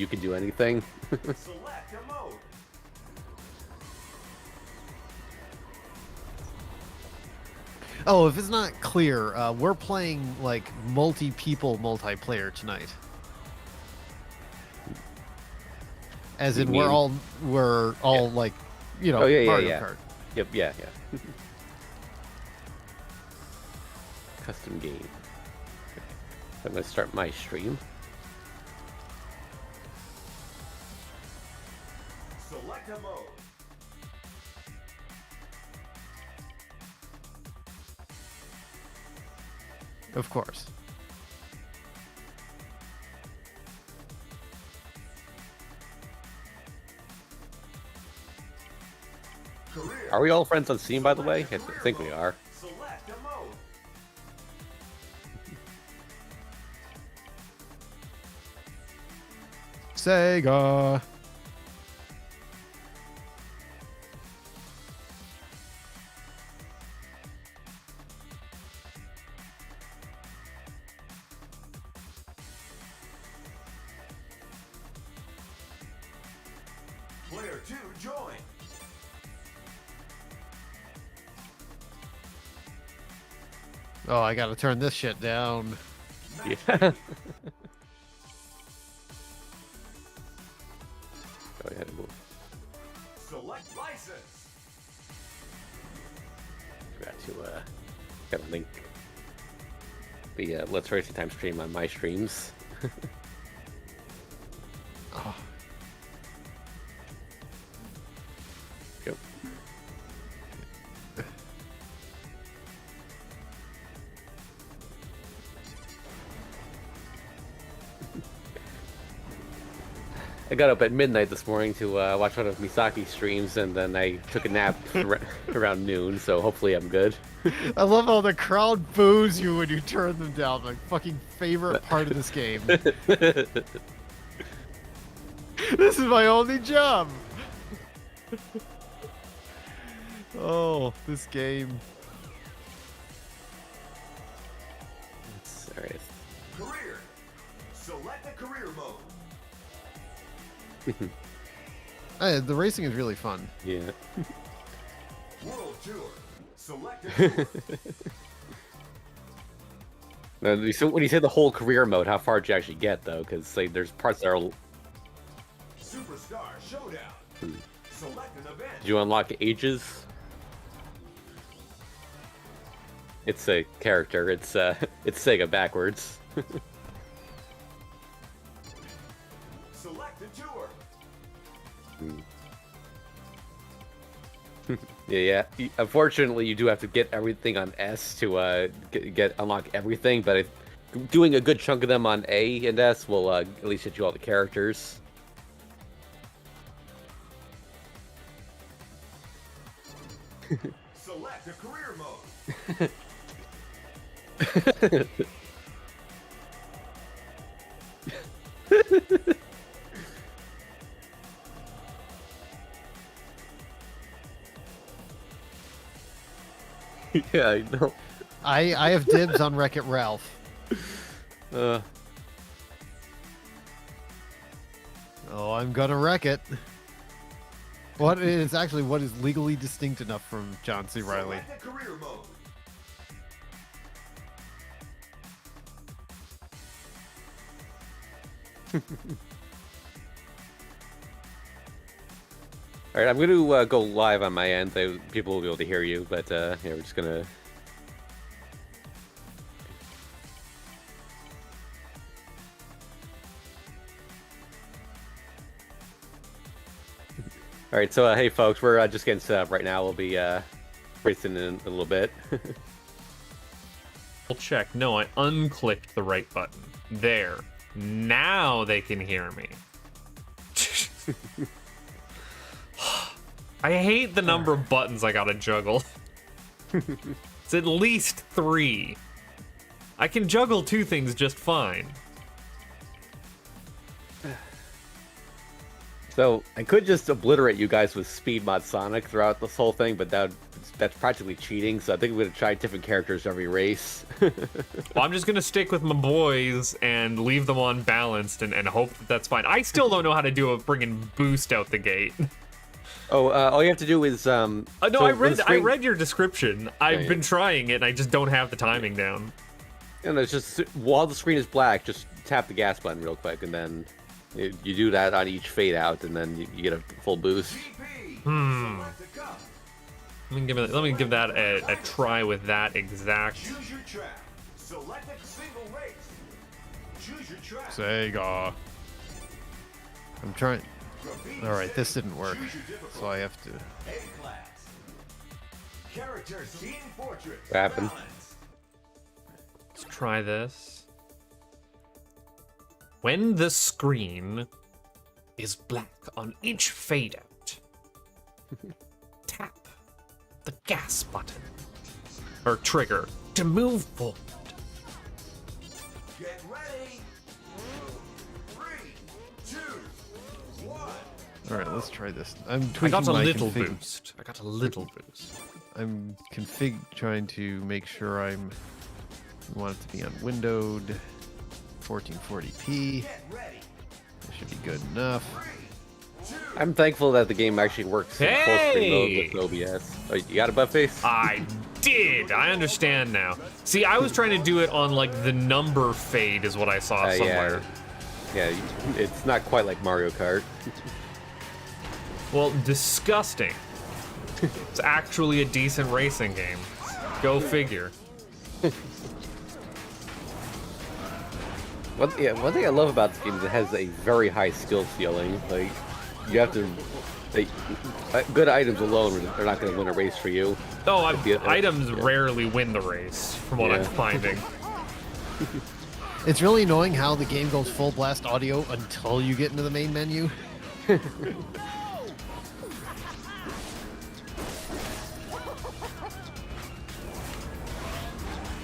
you can do anything. Select a mode. Oh, if it's not clear, we're playing like multi-people multiplayer tonight. As in, we're all like, you know, Oh yeah, Mario yeah. Kart. Yep, yeah. Custom game. I'm gonna start my stream. Select a mode. Of course. Career. Are we all friends on Steam, by the way? I think we are. Select a mode. Sega. Player 2 join. Oh, I gotta turn this shit down. Yeah. Go ahead and move. Select license. Forgot to gotta link the Let's Racing Time stream on my streams. Oh. Yep. I got up at midnight this morning to watch one of Misaki's streams, and then I took a nap around noon, so hopefully I'm good. I love how the crowd boos you when you turn them down. My fucking favorite part of this game. This is my only job. Oh, this game. Alright. Career. Select a career mode. The racing is really fun. Yeah. World Tour. Select a tour. Now, so when you say the whole career mode, how far did you actually get, though? Because like, there's parts that are... Superstar Showdown. Select an event. Did you unlock ages? It's a character. It's Sega backwards. Select a tour. Yeah. Unfortunately, you do have to get everything on S to unlock everything, but doing a good chunk of them on A and S will at least get you all the characters. Select a career mode. Yeah, I know. I have dibs on Wreck-It Ralph. Uh, Oh, I'm gonna wreck it. What is actually what is legally distinct enough from John C. Reilly? Select a career mode. all right, I'm going to go live on my end. People will be able to hear you, but yeah, we're just gonna. All right, so hey folks, we're just getting set up right now. We'll be racing in a little bit. I'll check. No, I unclicked the right button. There. Now they can hear me. I hate the number of buttons I gotta juggle. It's at least 3. I can juggle 2 things just fine. So I could just obliterate you guys with Speed Mod Sonic throughout this whole thing, but that's practically cheating. So I think we're gonna try different characters every race. Well, I'm just gonna stick with my boys and leave them on balanced and hope that that's fine. I still don't know how to do a friggin' boost out the gate. Oh, all you have to do is No, so I when the screen- read your description. I've been trying it, and I just don't have the timing down. And it's just while the screen is black, just tap the gas button real quick, and then you do that on each fade out, and then you get a full boost. Select a cup. Let me give that a try with that exact. Choose your track. Select a single race. Choose your track. Sega. I'm trying. From B All right, to this Z, didn't work, choose your difficulty. so I have to. A class. Character Team Fortress. What happened? Balance. Let's try this. When the screen is black on each fade out, tap the gas button or trigger to move forward. Get ready. 3, 2, 1. All right, let's try this. I'm I tweaking got a my little config. boost. I got a little boost. I'm trying to make sure I want it to be on windowed 1440p. Get ready. That should be good enough. 3, 2. I'm thankful that the game actually works in full screen Hey! mode with OBS. Oh, you got a butt face? I did. I understand now. See, I was trying to do it on like the number fade is what I saw somewhere. Yeah, it's not quite like Mario Kart. Well, disgusting. It's actually a decent racing game. Go figure. One thing I love about this game is it has a very high skill ceiling. Like, you have to... good items alone are not going to win a race for you. Oh, Yeah. items rarely win the race, from what I'm Yeah. finding. It's really annoying how the game goes full blast audio until you get into the main menu.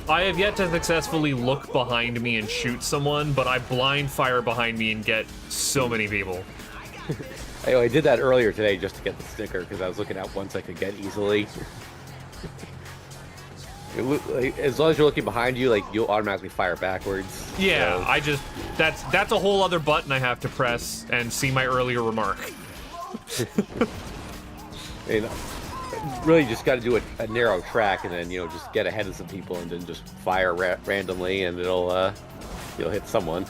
I have yet to successfully look behind me and shoot someone, but I blind fire behind me and get so many people. I did that earlier today just to get the sticker because I was looking at ones I could get easily. As long as you're looking behind you, like you'll automatically fire backwards. Yeah, So- I just that's a whole other button I have to press and see my earlier remark. You know, really just got to do a narrow track and then just get ahead of some people and then just fire randomly and it'll you'll hit someone.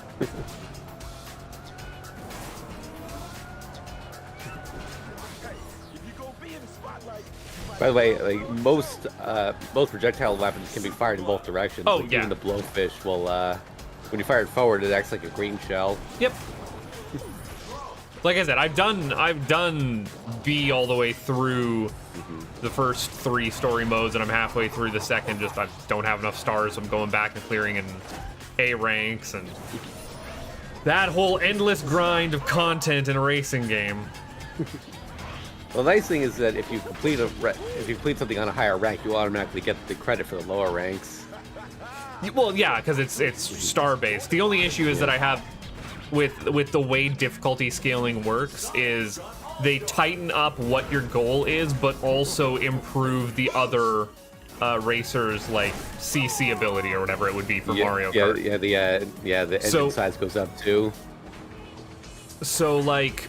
By the way, like most projectile weapons can be fired in both directions. Oh, like, yeah. Even the blowfish will when you fire it forward, it acts like a green shell. Yep. Like I said, I've done B all the way through the first 3 story modes, and I'm halfway through the second. Just I don't have enough stars, so I'm going back and clearing in A ranks and that whole endless grind of content in a racing game. Well, the nice thing is that if you complete something on a higher rank, you automatically get the credit for the lower ranks. Well, yeah, because it's star based. The only issue is that I have with the way difficulty scaling works is they tighten up what your goal is, but also improve the other racers like CC ability or whatever it would be for Mario Kart. The engine size goes up too. So like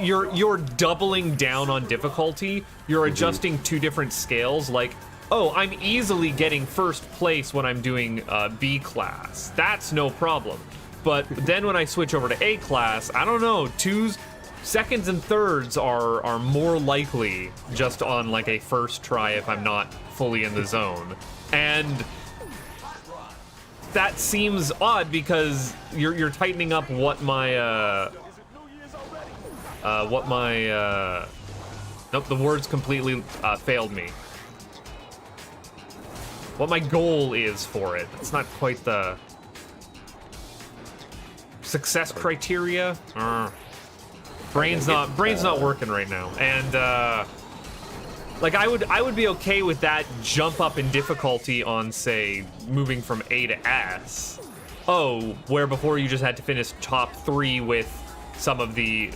you're doubling down on difficulty. You're adjusting 2 different scales. Like, oh, I'm easily getting first place when I'm doing B class. That's no problem. But then when I switch over to A class, I don't know. 2s, seconds, and thirds are more likely just on like a first try if I'm not fully in the zone. And that seems odd because you're tightening up what my nope, the words completely failed me. What my goal is for it. It's not quite the success criteria. Brain's not working right now. And like I would be okay with that jump up in difficulty on, say, moving from A to S. Oh, where before you just had to finish top 3 with some of the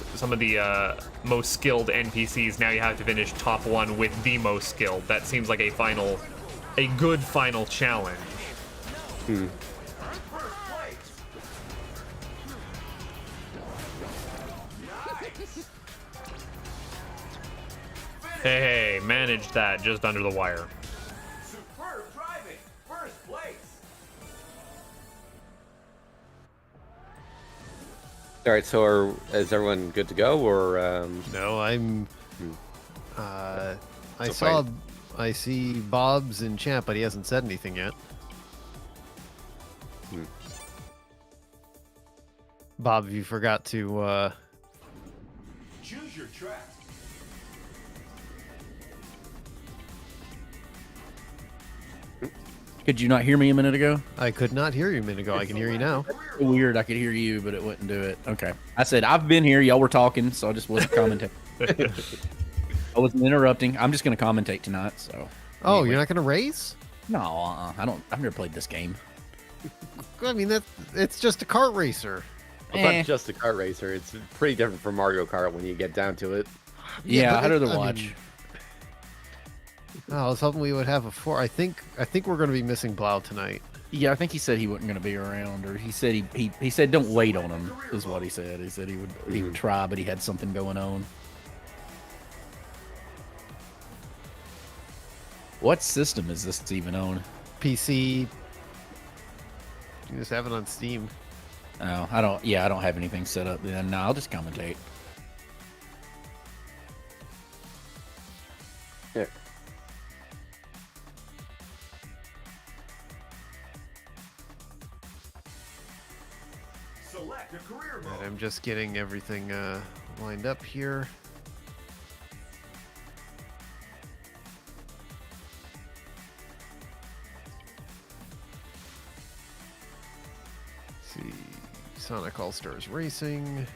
most skilled NPCs. Now you have to finish top 1 with the most skilled. That seems like a good final challenge. First place. Nice. Hey, managed that just under the wire. Superb driving. First place. All right, so is everyone good to go, or No, I'm. So fine. I see Bob's in chat, but he hasn't said anything yet. Bob, you forgot to. Choose your track. Could you not hear me a minute ago? I could not hear you a minute ago. I can hear you now. Weird, I could hear you, but it wouldn't do it. Okay. I said, I've been here. Y'all were talking, so I just wasn't commentating. I wasn't interrupting. I'm just going to commentate tonight, so. Oh, Anyway. you're not going to race? No, I've never played this game. I mean, it's just a kart racer. it's not just a kart racer? It's pretty different from Mario Kart when you get down to it. Yeah, but I'd rather I mean, watch. I was hoping we would have a 4. I think we're going to be missing Blau tonight. Yeah, I think he said he wasn't going to be around, or he said he said don't wait on him, is what he said. He said he would try, but he had something going on. What system is this even on? PC. You just have it on Steam. Oh, I don't have anything set up then. No, I'll just commentate. Yeah. Select a career And mode. I'm just getting everything lined up here. Let's see, Sonic All Stars Racing.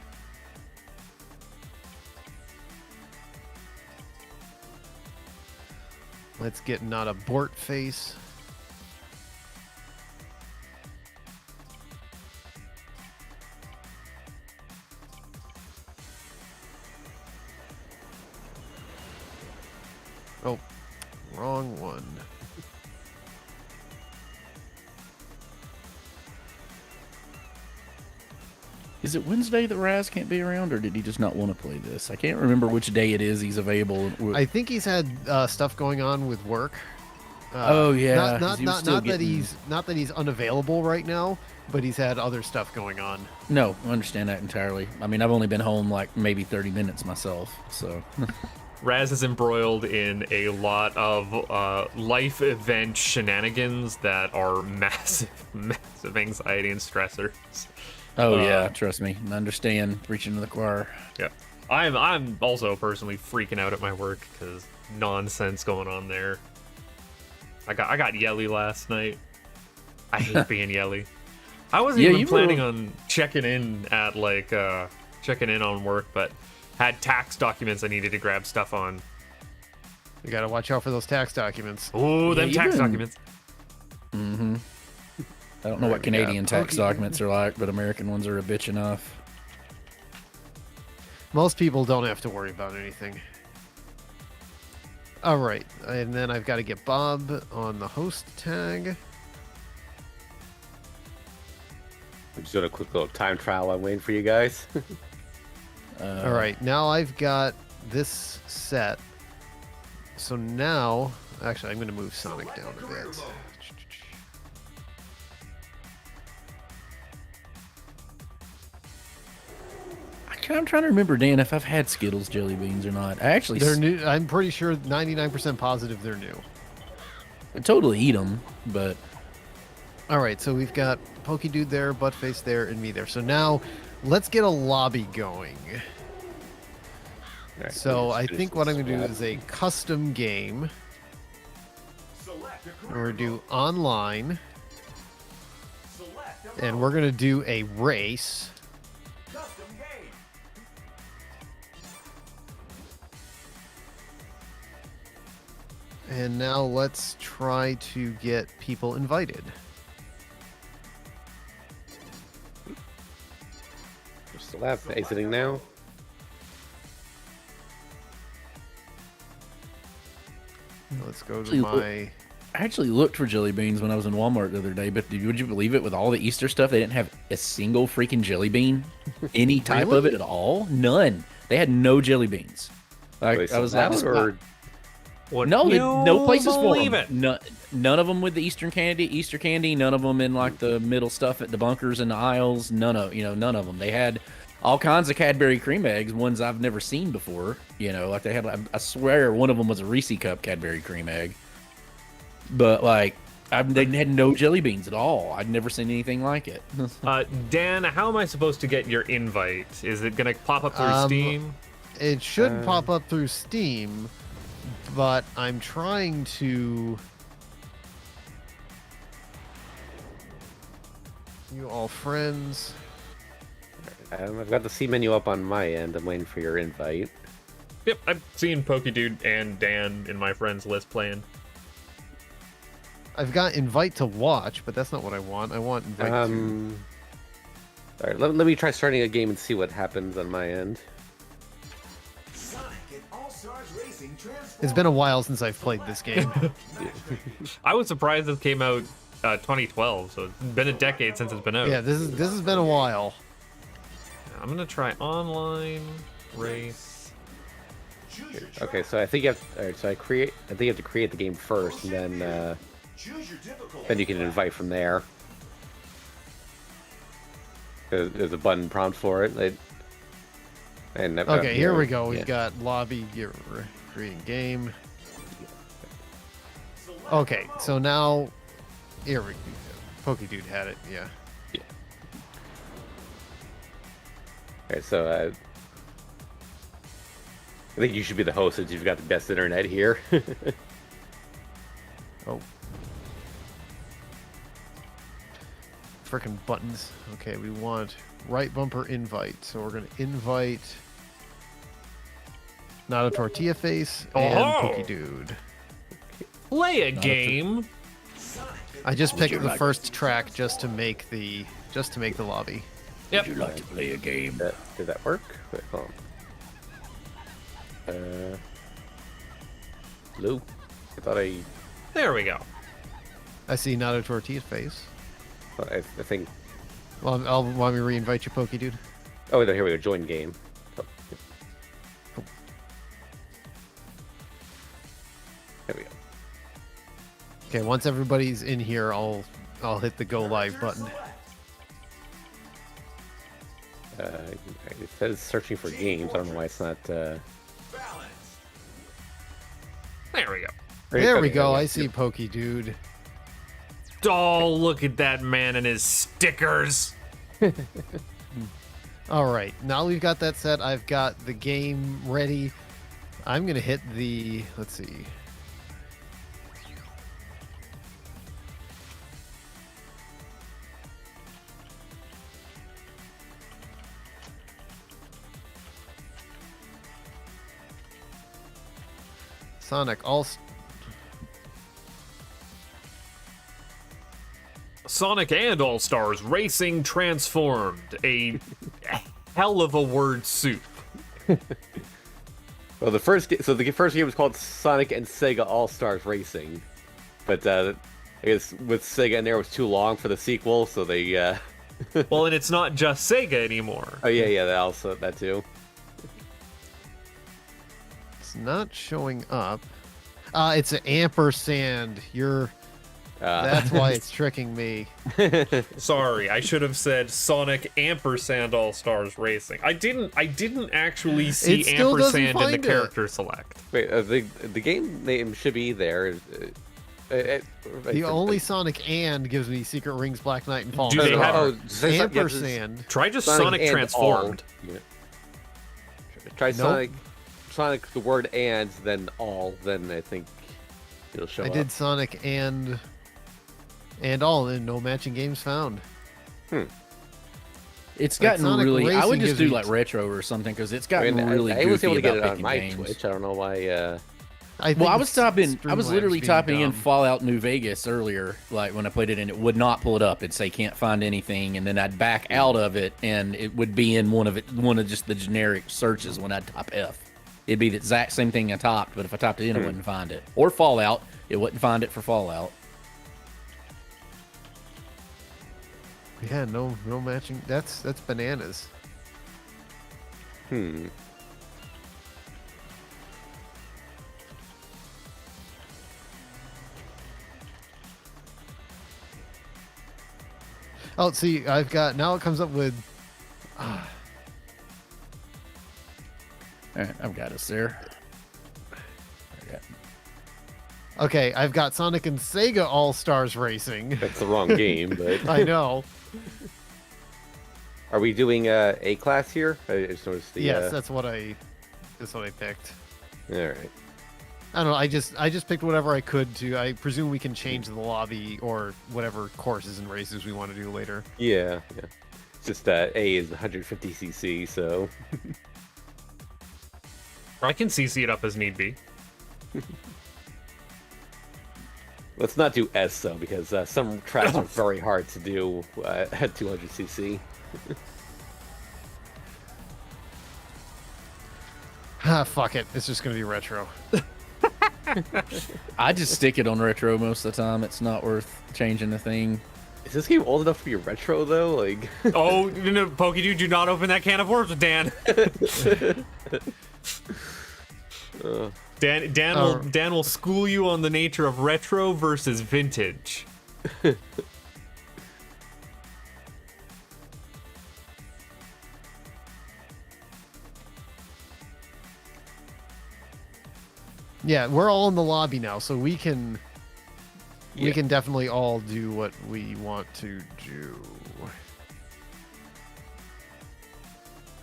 Let's get not a Bort face. Oh, wrong one. Is it Wednesday that Raz can't be around, or did he just not want to play this? I can't remember which day it is he's available. I think he's had stuff going on with work. Oh, yeah, 'cause not he was not, still not that getting- he's unavailable right now, but he's had other stuff going on. No, I understand that entirely. I mean, I've only been home like maybe 30 minutes myself, so. Raz is embroiled in a lot of life event shenanigans that are massive anxiety and stressors. Oh yeah, trust me, I understand. Preaching to the choir. Yeah, I'm also personally freaking out at my work because nonsense going on there. I got yelly last night. I hate being yelly. I wasn't Yeah, even you were- planning on checking in at checking in on work, but had tax documents I needed to grab stuff on. You got to watch out for those tax documents. Oh, them you've tax been- documents. I don't know what Right, we got Canadian tax Pokey. documents are like, but American ones are a bitch enough. Most people don't have to worry about anything. All right, and then I've got to get Bob on the host tag. I'm just doing a quick little time trial. I'm waiting for you guys. All right, now I've got this set. So now, actually, I'm going to move Sonic down a bit. I'm trying to remember, Dan, if I've had Skittles jelly beans or not. I actually They're new. I'm pretty sure 99% positive they're new. I totally eat them, but All right, so we've got Pokey Dude there, Buttface there, and me there. So now let's get a lobby going. All right, So let's I finish think what I'm this going to do swap. is a custom game. Select a And career we're going to mode. do online, Select a and mode. we're going to do a race. Custom game. And now let's try to get people invited. Just left, exiting now. Let's go to Actually, look- my. I actually looked for jelly beans when I was in Walmart the other day, but would you believe it? With all the Easter stuff, they didn't have a single freaking jelly bean, any type of it at all. None. They had no jelly beans. Like I was like, or Would no, you no places for believe them. it? None of them with the Easter candy. None of them in like the middle stuff at the bunkers and the aisles. None of them. They had all kinds of Cadbury cream eggs, ones I've never seen before. Like they had. I swear one of them was a Reese cup Cadbury cream egg. But like, they had no jelly beans at all. I'd never seen anything like it. Dan, how am I supposed to get your invite? Is it gonna pop up through Steam? It should pop up through Steam, but I'm trying to. You all friends. I've got the C menu up on my end. I'm waiting for your invite. Yep, I've seen Pokedude and Dan in my friends list playing. I've got invite to watch, but that's not what I want. I want invite to. All right, let me try starting a game and see what happens on my end. Sonic and All-Stars Racing transform. It's been a while since I've played this game. I was surprised this came out 2012, so it's been a decade since it's been out. Yeah, this has been a while. I'm gonna try online race. Choose your Okay, track. so I think you have. All right, so I think you have to create the game first, and then Choose your difficulty. you can invite from there. There's a button prompt for it. Okay, here we go. We've Yeah. got lobby, creating game. Okay, so now here we go. Pokedude had it, yeah. Okay, so I think you should be the host since you've got the best internet here. Oh. Frickin' buttons. Okay, we want right bumper invite. So we're gonna invite Not a Tortilla Face and Oh! Pokedude. Play a game. I just picked the first track just to make the lobby. Yep. Would you like to play a game? Did that work? Wait, hold on. Lou, I thought There we go. I see Not a Tortilla Face. I think. Well, I'll want me to reinvite you, Pokedude. Oh, wait, here we go. Join game. Oh, yeah. There we go. Okay, once everybody's in here, I'll hit the go live button. It says searching for games. I don't know why it's not. There we go. There we Okay, go. yeah. I see Pokedude. Oh, look at that man and his stickers. All right, now we've got that set. I've got the game ready. I'm gonna hit the. Let's see. Sonic Sonic and All-Stars Racing Transformed. A hell of a word soup. Well, the first game was called Sonic and Sega All Stars Racing, but I guess with Sega in there was too long for the sequel, so they. Well, and it's not just Sega anymore. Oh yeah, that too. It's not showing up. It's an ampersand. That's why it's tricking me. Sorry, I should have said Sonic ampersand All-Stars Racing. I didn't actually see It still doesn't ampersand in the find it. character select. Wait, the game name should be there. The only Sonic and gives me Secret Rings, Black Knight, and Fall. Do they have- ampersand? Try just Sonic and Transformed. all. Yeah. Try Nope. Sonic the word and then all, then I think it'll show I up. did Sonic and all, and no matching games found. It's Like gotten Sonic really. I would Racing just gives do me like retro or something because it's I gotten mean, really I was goofy able to get about it on picking my games. Twitch. I don't know why. I Well, I think was it's typing. I was Streamlabs literally being typing in dumb. Fallout New Vegas earlier, like when I put it in, it would not pull it up. It'd say can't find anything, and then I'd back out of it, and it would be in one of just the generic searches when I'd type F. It'd be the exact same thing I typed, but if I typed it in, it wouldn't find it. Or Fallout, it wouldn't find it for Fallout. Yeah, no matching. That's bananas. Oh, see, I've got now. It comes up with. All right, I've got us there. Okay, I've got Sonic and Sega All Stars Racing. That's the wrong game, but I know. are we doing A class here? I just noticed the. Yes, that's what I picked. All right. I don't know. I just picked whatever I could to. I presume we can change the lobby or whatever courses and races we want to do later. Yeah. It's just A is 150cc, so. I can CC it up as need be. Let's not do S though, because some tracks are very hard to do at 200cc. Ah, fuck it. It's just gonna be retro. I just stick it on retro most of the time. It's not worth changing the thing. Is this game old enough to be retro though? Like. Oh, no, Pokedude, do not open that can of worms with Dan. Dan will school you on the nature of retro versus vintage. Yeah, we're all in the lobby now, so we can Yeah. definitely all do what we want to do.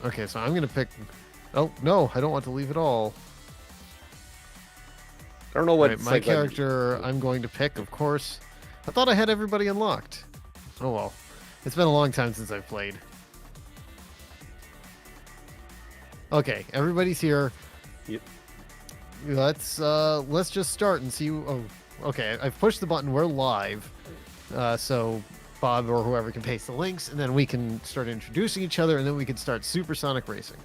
Okay, so I'm gonna pick. Oh no, I don't want to leave it all. I don't know what Right, it's my like. character I'm going to pick, of course. I thought I had everybody unlocked. Oh well. It's been a long time since I've played. Okay, everybody's here. Yep. Let's just start and see. Oh, okay. I've pushed the button. We're live. So Bob or whoever can paste the links, and then we can start introducing each other, and then we can start Supersonic Racing.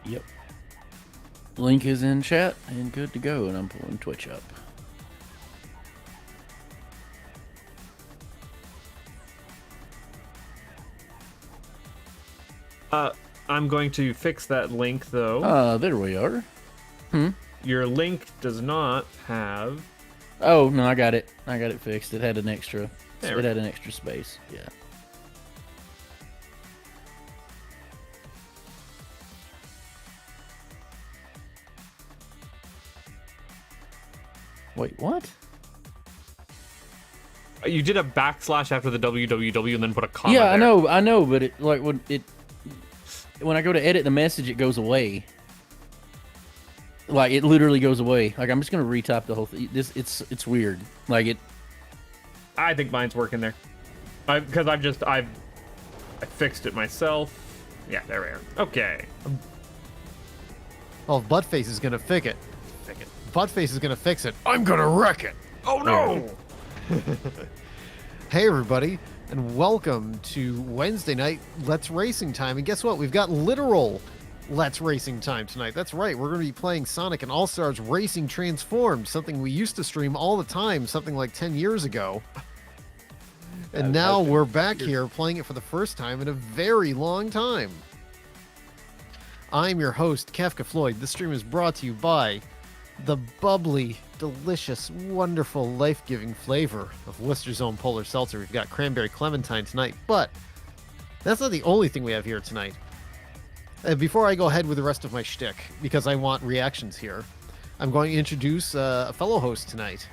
Yep. Link is in chat and good to go, and I'm pulling Twitch up. I'm going to fix that link though. There we are. Your link does not have. Oh no, I got it. I got it fixed. It had an extra. There It we had an extra space. Yeah. Wait, what? You did a backslash after the www and then put a comma. Yeah, there. I know, but it like when I go to edit the message, it goes away. Like it literally goes away. Like I'm just gonna retype the whole thing. It's weird. Like it. I think mine's working there. Because I fixed it myself. Yeah, there we are. Okay. Oh, Buttface is gonna fix it. Buttface is gonna fix it. I'm gonna wreck it. Oh no! Hey everybody, and welcome to Wednesday night Let's Racing Time. And guess what? We've got literal Let's Racing Time tonight. That's right. We're going to be playing Sonic and All-Stars Racing Transformed, something we used to stream all the time, something like 10 years ago. And now we're back here playing it for the first time in a very long time. I'm your host, Kefka Floyd. This stream is brought to you by the bubbly, delicious, wonderful, life-giving flavor of Worcester's Own Polar Seltzer. We've got cranberry clementine tonight, but that's not the only thing we have here tonight. Before I go ahead with the rest of my shtick, because I want reactions here, I'm going to introduce a fellow host tonight.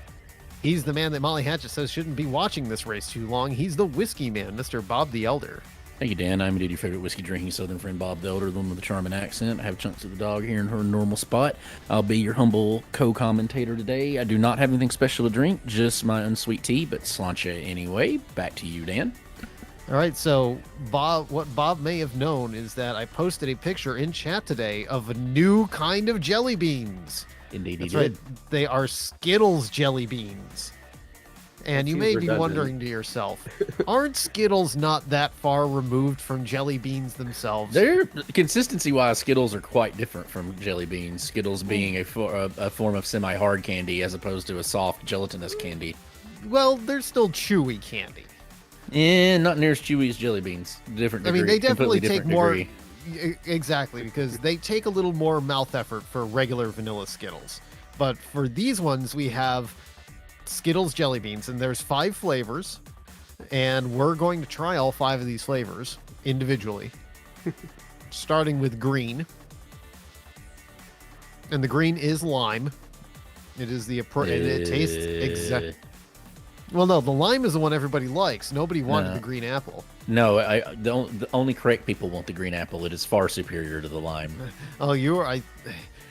He's the man that Molly Hatchet says shouldn't be watching this race too long. He's the Whiskey Man, Mr. Bob the Elder. Thank you, Dan. I'm indeed your favorite whiskey drinking Southern friend, Bob the Elder, the one with the charming accent. I have chunks of the dog here in her normal spot. I'll be your humble co-commentator today. I do not have anything special to drink, just my unsweet tea, but slancha anyway. Back to you, Dan. All right, so what Bob may have known is that I posted a picture in chat today of a new kind of jelly beans. Indeed, That's he did. right. They are Skittles jelly beans. And you seems may be redundant. wondering to yourself, aren't Skittles not that far removed from jelly beans themselves? They're consistency-wise, Skittles are quite different from jelly beans. Skittles being a form of semi-hard candy as opposed to a soft, gelatinous candy. Well, they're still chewy candy. Not near as chewy as jelly beans. Different degree. I mean, they definitely completely take different more. degree. Exactly, because they take a little more mouth effort for regular vanilla Skittles. But for these ones, we have Skittles jelly beans, and there's 5 flavors, and we're going to try all 5 of these flavors individually, starting with green. And the green is lime. It is the and it tastes exact. Well, no, the lime is the one everybody likes. Nobody wanted No. the green apple. No, the only correct people want the green apple. It is far superior to the lime. Oh,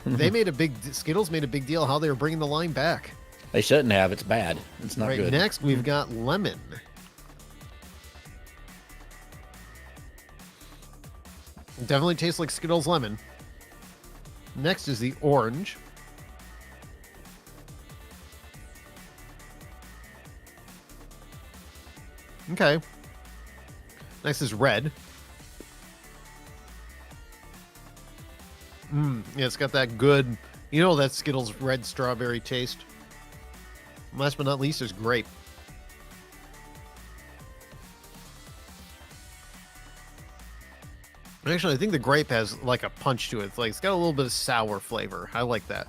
they made a big Skittles made a big deal how they were bringing the lime back. They shouldn't have. It's bad. It's not Right, good. next we've got lemon. Definitely tastes like Skittles lemon. Next is the orange. Okay. Next is red. Yeah, it's got that good, that Skittles red strawberry taste. Last but not least is grape. Actually, I think the grape has like a punch to it. It's got a little bit of sour flavor. I like that.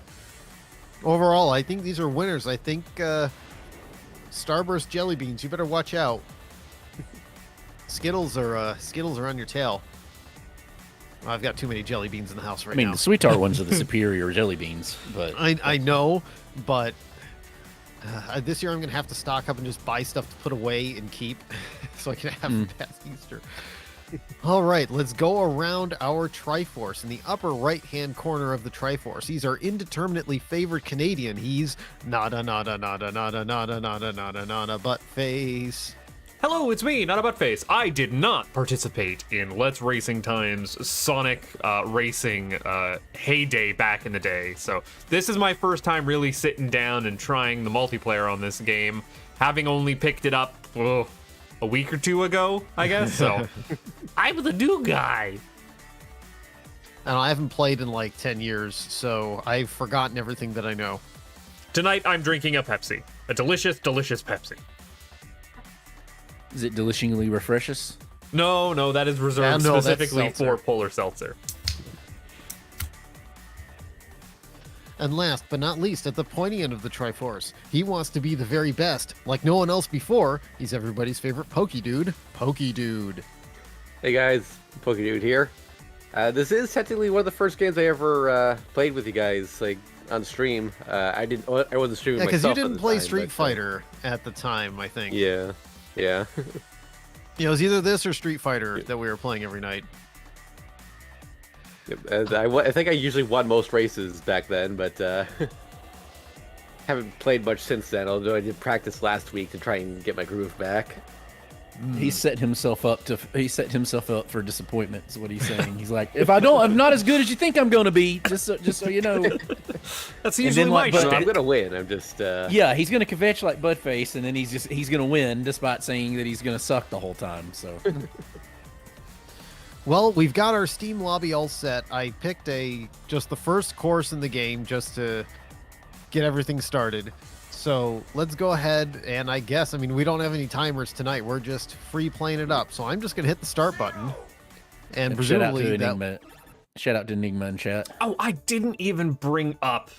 Overall, I think these are winners. I think Starburst jelly beans, you better watch out. Skittles are on your tail. Well, I've got too many jelly beans in the house right now. the sweet tart ones are the superior jelly beans, but I know, but this year I'm gonna have to stock up and just buy stuff to put away and keep, so I can have past Easter. All right, let's go around our Triforce. In the upper right-hand corner of the Triforce, he's our indeterminately favored Canadian. He's nada butt face. Hello, it's me, Not a Buttface. I did not participate in Let's Racing Time's Sonic racing heyday back in the day. So this is my first time really sitting down and trying the multiplayer on this game, having only picked it up a week or two ago, I guess. So I'm the new guy. And I haven't played in like 10 years, so I've forgotten everything that I know. Tonight I'm drinking a Pepsi, a delicious, delicious Pepsi. is it delishingly refreshes? No, that is reserved no, that's specifically seltzer. for Polar Seltzer. And last but not least, at the pointy end of the Triforce, he wants to be the very best, like no one else before. He's everybody's favorite Pokey Dude, Pokey Dude. Hey guys, Pokedude here. This is technically one of the first games I ever played with you guys, like on stream. I wasn't streaming Yeah, because myself. you at didn't the play time, Street but, Fighter at the time, I think. Yeah. It was either this or Street Fighter that we were playing every night. I think I usually won most races back then, but haven't played much since then. Although I did practice last week to try and get my groove back. He set himself up for disappointment. Is what he's saying. He's like, I'm not as good as you think I'm going to be. Just so you know. That's And usually then, my like, So but- shtick. I'm gonna win. I'm just Yeah, he's gonna kvetch like Buttface, and then he's gonna win, despite saying that he's gonna suck the whole time. So Well, we've got our Steam lobby all set. I picked just the first course in the game just to get everything started. So let's go ahead and we don't have any timers tonight. We're just free playing it up. So I'm just going to hit the start button. And presumably shout out to Enigma in chat. Oh, I didn't even bring up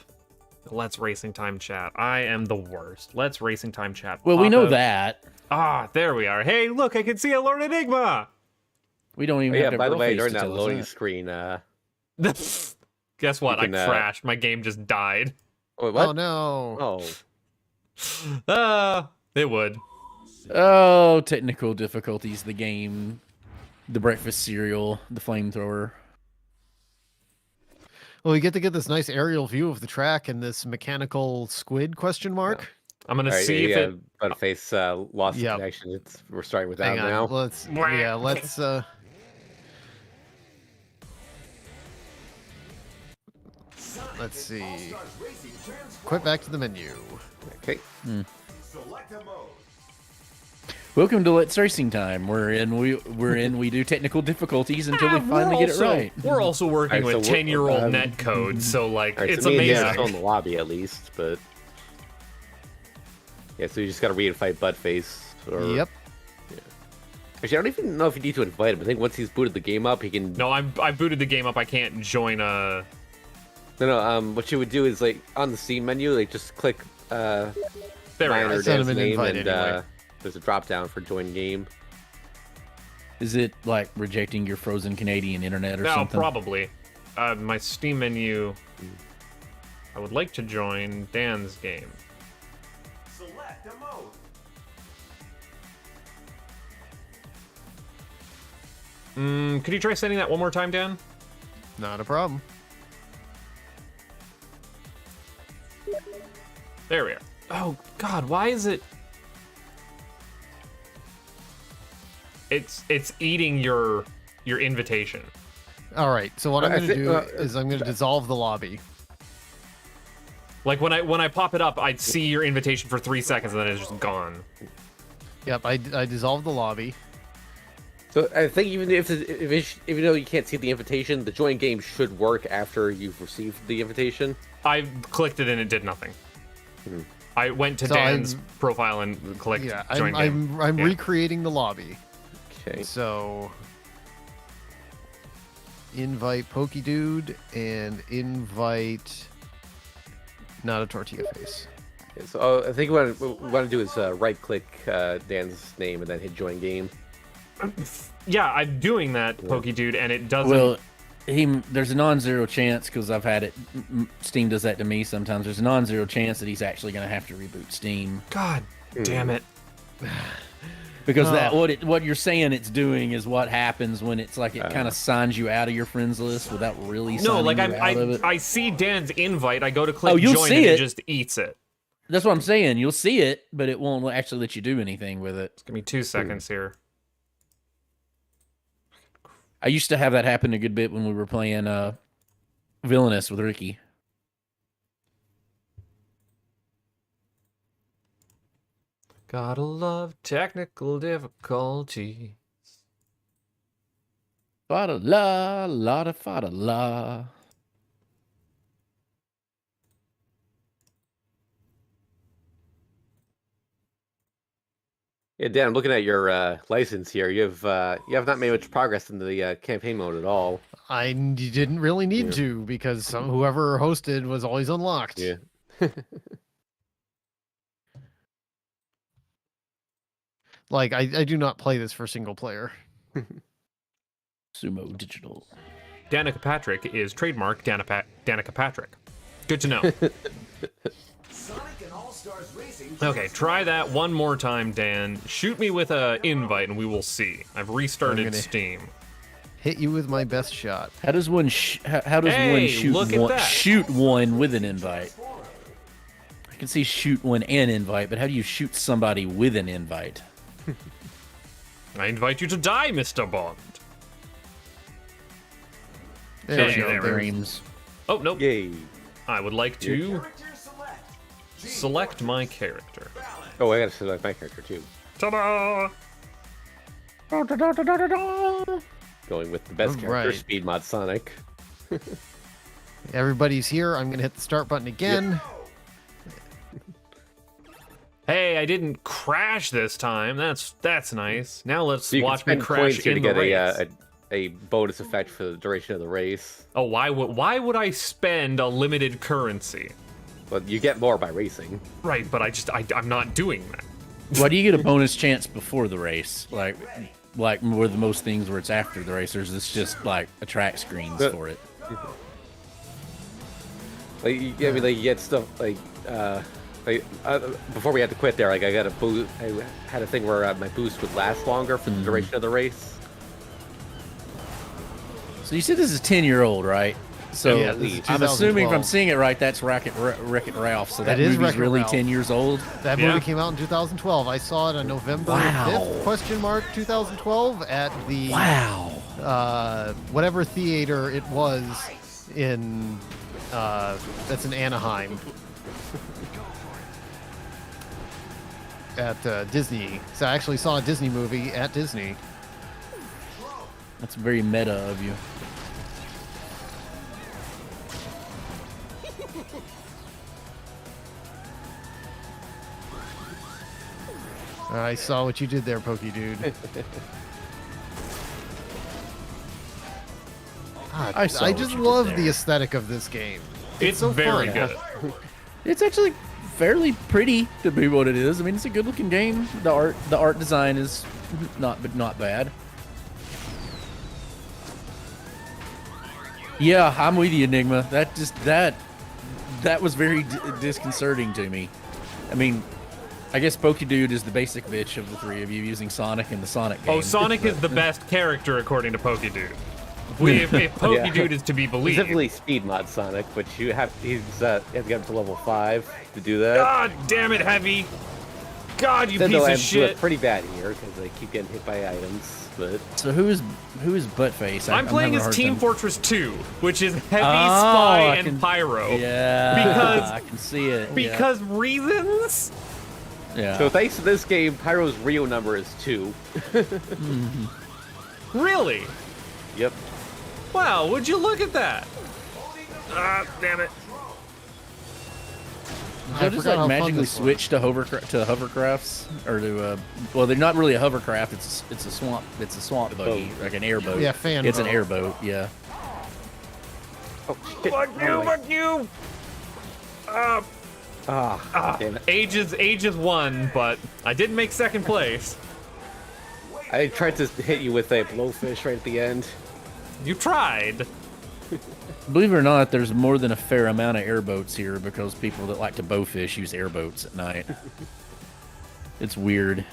Let's Racing Time chat. I am the worst. Let's Racing Time chat. Well, we know Pop-up. that. Ah, there we are. Hey, look, I can see a Lord Enigma. We don't even. yeah. have to By the way, Buttface during to that tell us loading that. screen, Guess what? You can, I crashed. My game just died. wait, what? Oh, no. Oh, It would. Oh, technical difficulties. The game The breakfast cereal, the flamethrower. Well, we get to get this nice aerial view of the track and this mechanical squid question mark. I'm gonna All right, see if it. Butt face lost the Yep. connection. We're starting with Hang that on. now. Let's let's see. All-Stars Racing transform. Quit back to the menu. Okay. Select a mode. Welcome to Let's Racing Time. We do technical difficulties until we finally get it right. We're also working Alright, with so 10-year-old net code, so like All right, it's so me and amazing. Dan are still in the lobby at least, but yeah. So you just gotta re-invite Buttface. Or... Yep. Actually, I don't even know if you need to invite him. I think once he's booted the game up, he can. No, I booted the game up. I can't join a. No. What you would do is like on the Steam menu, like just click There we mine are. or Send him Dan's an name, invite and anyway. there's a drop down for join game. Is it like rejecting your frozen Canadian internet or No, something? probably. My Steam menu. I would like to join Dan's game. Select a mode. Could you try sending that one more time, Dan? Not a problem. There we are. Oh God, why is it? It's eating your invitation. All right. So what I'm I going to think- do is I'm going to dissolve the lobby. Like when I pop it up, I'd see your invitation for 3 seconds and then it's just gone. Yep. I dissolved the lobby. So I think even though you can't see the invitation, the join game should work after you've received the invitation. I clicked it and it did nothing. I went to So Dan's I'm- profile and clicked Yeah. join game. I'm Yeah. recreating the lobby. Okay. So invite Pokedude and invite not a tortilla face. Okay, so I think what we want to do is right-click Dan's name and then hit join game. Yeah, I'm doing that, Pokedude, and it doesn't. Well, there's a non-zero chance because I've had it. Steam does that to me sometimes. There's a non-zero chance that he's actually going to have to reboot Steam God damn it. because what you're saying it's doing is what happens when it's like it kind of signs you out of your friends list without really signing No, like you out of it. I see Dan's invite. I go to click Oh, you'll join see and it it. just eats it. That's what I'm saying. You'll see it, but it won't actually let you do anything with it. Give me 2 seconds here. I used to have that happen a good bit when we were playing Villainous with Ricky. Gotta love technical difficulty. Fada la, la da fada la. Yeah, Dan, I'm looking at your license here. You have not made much progress in the campaign mode at all. You didn't really need to because whoever hosted was always unlocked. Yeah. Like I do not play this for single player. Sumo Digital. Danica Patrick is trademark Danica Patrick. Good to know. Sonic and All-Stars Racing. Okay, try that one more time, Dan. Shoot me with a invite and we will see. I've restarted gonna- Steam. Hit you with my best shot. How does one how does Hey, one shoot look at one that. shoot one with an invite? I can see shoot one and invite, but how do you shoot somebody with an invite? I invite you to die, Mr. Bond. There Hey, we go. there. There's- Dreams. Oh, no. Yay. I would like to Character select. select my character. Oh, I gotta select my character too. Ta-da! Going with the best character, Alright. Speed Mod Sonic. Everybody's here. I'm gonna hit the start button again. Hey, I didn't crash this time. That's nice. Now let's So you watch can me spend crash coins here in to the get race. a bonus effect for the duration of the race. Oh, why would I spend a limited currency? But you get more by racing. Right, but I'm not doing that. Why do you get a bonus chance before the race? Like with most things where it's after the race, it's just like a track screens But- for it. Like, you get stuff before we had to quit there. Like, I got a boost. I had a thing where my boost would last longer for the duration of the race. So you said this is 10-year-old, right? So Yeah, this is I'm assuming if I'm 2012. seeing it right, that's Wreck-It Ralph. So that It is movie's Wreck-It really Ralph. 10 years old. That Yeah. movie came out in 2012. I saw it on November Wow. 5th, 2012 at the Wow. whatever theater it was in that's in Anaheim at Disney. So I actually saw a Disney movie at Disney. That's very meta of you. I saw what you did there, Pokey Dude. God, I saw I what just you did love there. the aesthetic of this game. It's so very fun. good. It's actually fairly pretty to be what it is. I mean, it's a good-looking game. The art design is not bad. Yeah, I'm with you, Enigma. That was very disconcerting to me. I mean, I guess Pokey Dude is the basic bitch of the three of you using Sonic in the Sonic game. Oh, Sonic is the best character according to Pokedude. If Pokedude is to be believed. Specifically speed mod Sonic, but you have you have to get up to level 5 to do that. God damn it, Heavy! God, you Nintendo piece of I'm doing shit! pretty bad here because I keep getting hit by items. But So who is Buttface? I'm playing having a as hard Team time- Fortress 2, which is Heavy, Oh, Spy, I and can- Pyro. Yeah, Because- I can see it. yeah. Because reasons? Yeah. so thanks to this game, Pyro's Rio number is 2. Really? Yep. Wow, would you look at that? Ah, damn it. I They'll just forgot how like fun magically this was. switch to hovercrafts or to well, they're not really a hovercraft. It's a swamp buggy, like an airboat. Yeah, fan It's an boat. airboat. Yeah. Oh shit. Fuck you, fuck you! Damn it. Ages won, but I didn't make second place. I tried to hit you with a blowfish right at the end. You tried. Believe it or not, there's more than a fair amount of airboats here because people that like to bowfish use airboats at night. It's weird.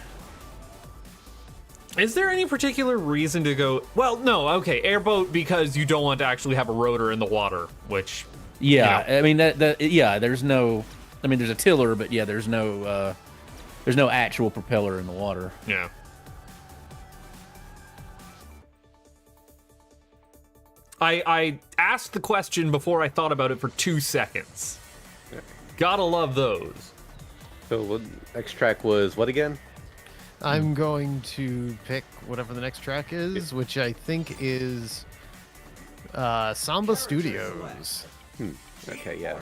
Is there any particular reason to go? Well, no, okay, airboat because you don't want to actually have a rotor in the water, which Yeah, Yeah. I mean yeah, there's no. I mean, there's a tiller, but yeah, there's no actual propeller in the water. yeah. I asked the question before I thought about it for 2 seconds. Gotta love those. So what, next track was what again? I'm going to pick whatever the next track is, which I think is Samba Studios. Okay, yeah.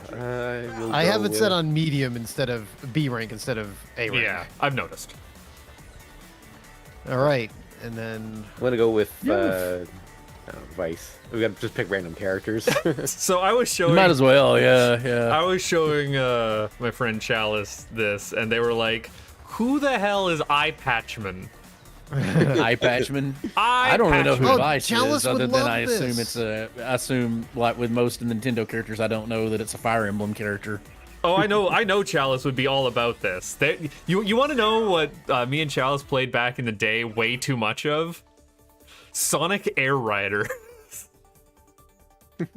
We'll I go have it set with- on medium instead of B rank instead of A rank. Yeah, I've noticed. All right, and then I'm gonna go with Vice. We gotta just pick random characters. So I was showing. Might as well, yeah. I was showing my friend Chalice this, and they were like, "Who the hell is Eye Patchman?" Eye Patchman. I don't really know who Oh, Vice Chalice is, would other than love I assume this. I assume like with most of the Nintendo characters, I don't know that it's a Fire Emblem character. Oh, I know Chalice would be all about this. You want to know what me and Chalice played back in the day way too much of? Sonic Air Rider.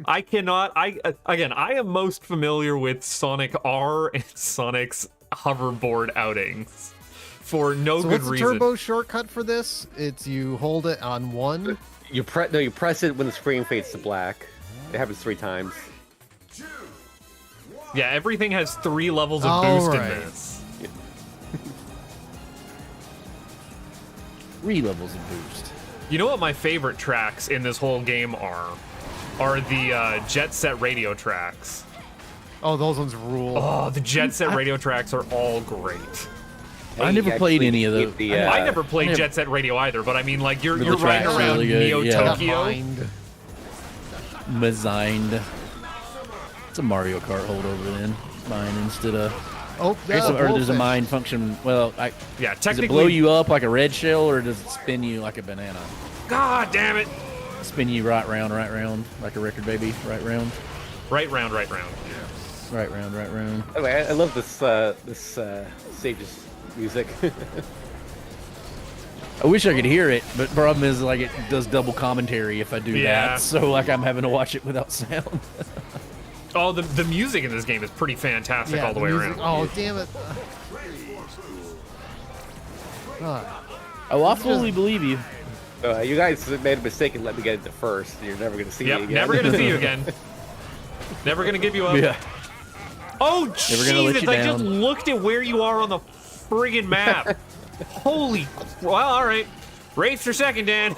I am most familiar with Sonic R and Sonic's hoverboard outings for no so good what's the reason. turbo shortcut for this? It's you hold it on one. you press it when the screen fades to black. It happens 3 times. Yeah, everything has 3 levels of All boost right. in this. 3 levels of boost. You know what my favorite tracks in this whole game are? Are the Jet Set radio tracks. Oh, those ones rule. Oh, the Jet Set radio tracks are all great. I never played actually any of keep those. the, I never played never- Jet Set Radio either, but I mean, like, you're Middle riding track's around really good, Neo yeah. Got Tokyo. mind. Masigned. It's a Mario Kart holdover then. Mine instead of. Oh, There's a, or there's a blowfish. mind function. Well, Yeah, does it technically. blow you up like a red shell, or does it spin you like a banana? God damn it! Spin you right round, like a record baby, right round, Right round, right round. right round, right round. Anyway, I love this stage's music. I wish I could hear it, but problem is like it does double commentary if I do Yeah. that. So like I'm having to watch it without sound. Oh, the music in this game is pretty fantastic Yeah, all the way music- around. Oh, damn it. Oh, I fully believe you. You guys made a mistake and let me get into first. You're never gonna see me Yep, again. never gonna see you again. Never gonna give you up. Yeah. Oh, Never gonna let Jesus, you I just down. looked at where you are on the friggin' map. Holy, well, all right. Race for second, Dan.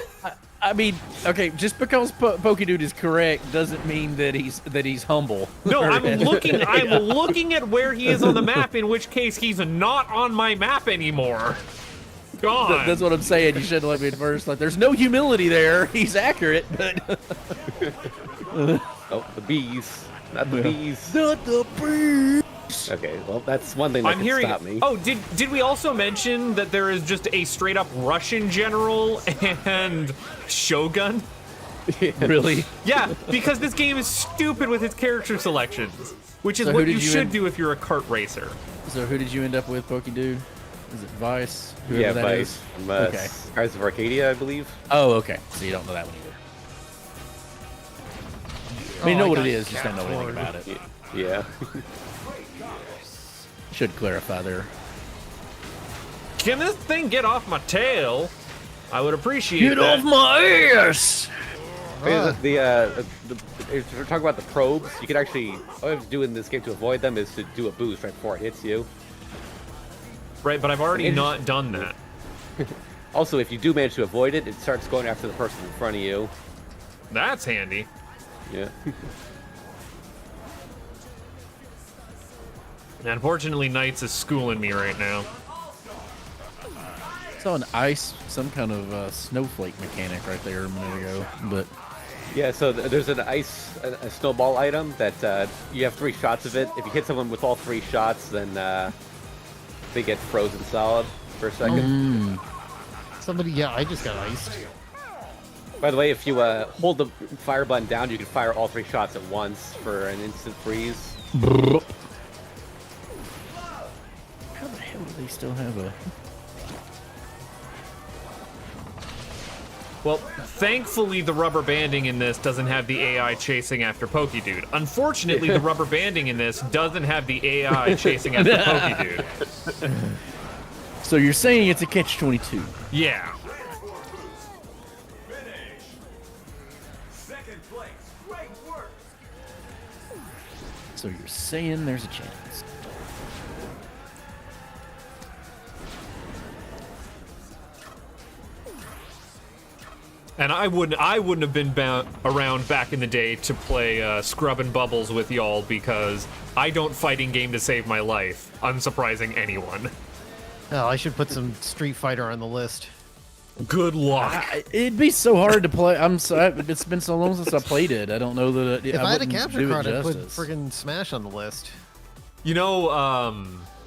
I mean, okay, just because Pokedude is correct doesn't mean that he's humble. No, I'm looking at where he is on the map, in which case he's not on my map anymore. God. That's what I'm saying. You should have let me at first. Like, there's no humility there. He's accurate, but Oh, the bees. Not the bees. not the bees. Okay, well, that's one thing that I'm can hearing. stop me. Oh, did we also mention that there is just a straight up Russian general and Shogun? Really? Yeah, because this game is stupid with its character selections, which is So who what you did you should end- do if you're a kart racer. So who did you end up with, Pokedude? Is it Vice? Whoever Yeah, that Vice. is? From, Okay. Skies of Arcadia, I believe. Oh, okay. So you don't know that one either. I mean, you know what it is, just don't know anything about it. Yeah. Should clarify there. Can this thing get off my tail? I would appreciate that. off my ass! If we're talking about the probes, you can actually, all you have to do in this game to avoid them is to do a boost right before it hits you. Right, but I've already And- not done that. Also, if you do manage to avoid it, it starts going after the person in front of you. That's handy. Yeah. Unfortunately, Knights is schooling me right now. Saw an ice, some kind of snowflake mechanic right there a minute ago, but Yeah, so there's an a snowball item that you have 3 shots of it. If you hit someone with all 3 shots, then they get frozen solid for a second. Somebody, yeah, I just got iced. By the way, if you hold the fire button down, you can fire all 3 shots at once for an instant freeze. how the hell do they still have a... Well, thankfully the rubber banding in this doesn't have the AI chasing after Pokedude. Unfortunately, the rubber banding in this doesn't have the AI chasing after Pokedude. So you're saying it's a catch-22? Yeah. Second place. Great work. So you're saying there's a chance? And I wouldn't have been around back in the day to play Scrub and Bubbles with y'all because I don't fighting game to save my life. Unsurprising anyone. Oh, I should put some Street Fighter on the list. Good luck. It'd be so hard to play. It's been so long since I played it. I don't know that If I had a wouldn't capture do it card, I'd put justice. friggin' Smash on the list. You know,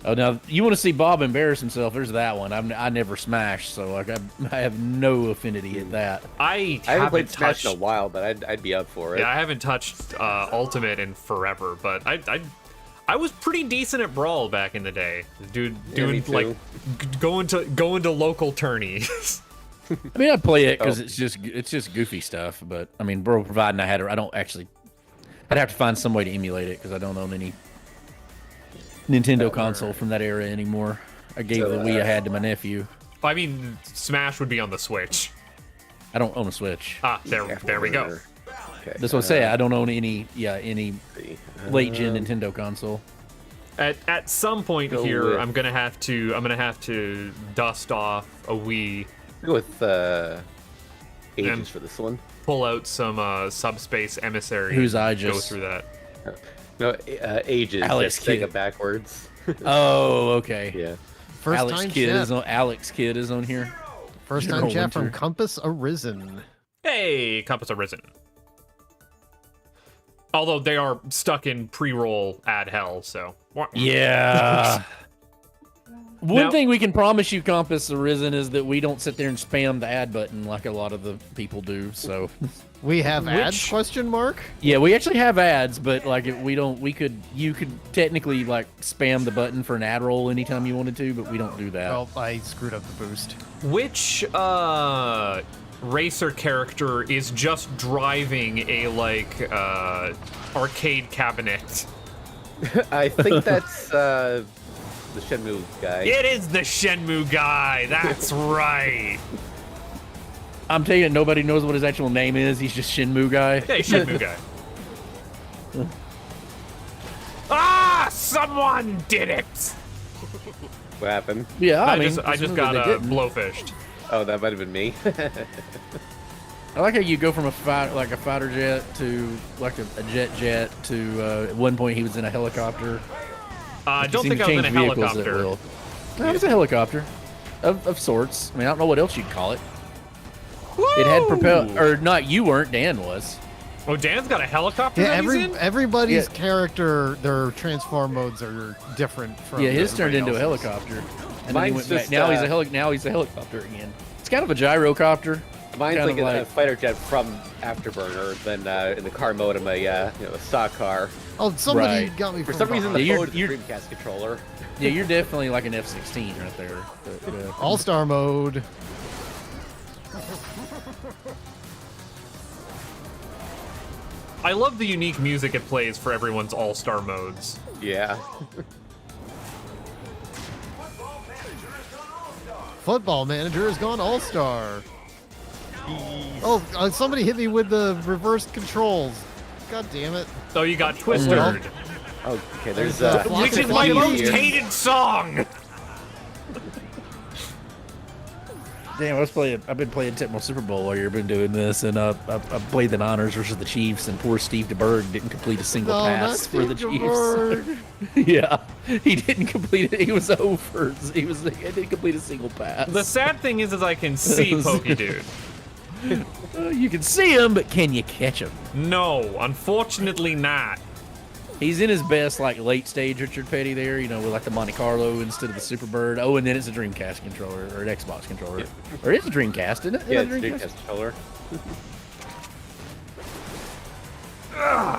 Oh, now you want to see Bob embarrass himself? There's that one. I never smashed, so like I have no affinity at that. I I haven't played Smash touched. in a while, but I'd be up for it. Yeah, I haven't touched Ultimate in forever, but I was pretty decent at Brawl back in the day. Doing me too. like going to local tourneys. I mean, I play it because Oh. it's just goofy stuff. But I mean, bro, providing I don't actually. I'd have to find some way to emulate it because I don't own any Nintendo console from that era anymore. I gave So, the Wii I had to my nephew. I mean, Smash would be on the Switch. I don't own a Switch. Ah, there we go. Okay. That's what I say. I don't own any see. late gen Nintendo console. At some point Go here, with- I'm gonna have to dust off a Wii, Go with Ages And- for this one. pull out some Subspace Emissary. Whose I and go just- through that. No, Ages. Alex just take Kidd. it backwards. Oh, okay. Yeah. First Alex time Kidd chat. is on. Alex Kidd is on here. First General time chat from Winter. Compass Arisen. Hey, Compass Arisen. Although they are stuck in pre-roll ad hell, so Yeah. One Now- thing we can promise you, Compass Arisen, is that we don't sit there and spam the ad button like a lot of the people do. So We have ads? Which- Question mark. Yeah, we actually have ads, but like if you could technically like spam the button for an ad roll anytime you wanted to, but we don't do that. Oh, I screwed up the boost. Which racer character is just driving a like arcade cabinet? I think that's the Shenmue guy. It is the Shenmue guy. That's right. I'm telling you, nobody knows what his actual name is. He's just Shenmue guy. Hey, Shenmue guy. Ah! Someone did it. What happened? Yeah, I I mean, just got blowfished. Oh, that might have been me. I like how you go from a fighter jet to like a jet to at one point he was in a helicopter. I You don't seem think to I was in a change vehicles at helicopter. will. No, it was a helicopter of sorts. I mean, I don't know what else you'd call it. It had propel, or not. You weren't. Dan was. Oh, Dan's got a helicopter Yeah, that he's in? everybody's Yeah. character, their transform modes are different from. Yeah, his turned everybody into a else's. helicopter. And then he Mine's went back. just, Now he's a helicopter again. It's kind of a gyrocopter. Mine's Kind like of a fighter jet from Afterburner. Then in the car mode, I'm a stock car. Oh, somebody Right. got me For from some reason, behind. the Yeah, mode is you're- the Dreamcast controller. Yeah, you're definitely like an F-16 right there. But, All-star mode. I love the unique music it plays for everyone's all-star modes. Yeah. Football manager has gone all-star. Oh, somebody hit me with the reverse controls. God damn it. Oh, you got twisted. Well, Oh, okay. There's Which is my Floppy most here. hated song! Damn, I've been playing Tecmo Super Bowl while you've been doing this, and I played the Niners versus the Chiefs, and poor Steve DeBerg didn't complete a single No, not pass for the Steve Chiefs. DeBerg. Yeah, he didn't complete it. He was over. He didn't complete a single pass. The sad thing is I can see Pokey Dude. You can see him, but can you catch him? No, unfortunately not. He's in his best, like, late stage Richard Petty there, you know, with, like, the Monte Carlo instead of the Superbird. Oh, and then it's a Dreamcast controller, or an Xbox controller. Or it's a Dreamcast, isn't it? yeah, Isn't it's it a Dreamcast controller.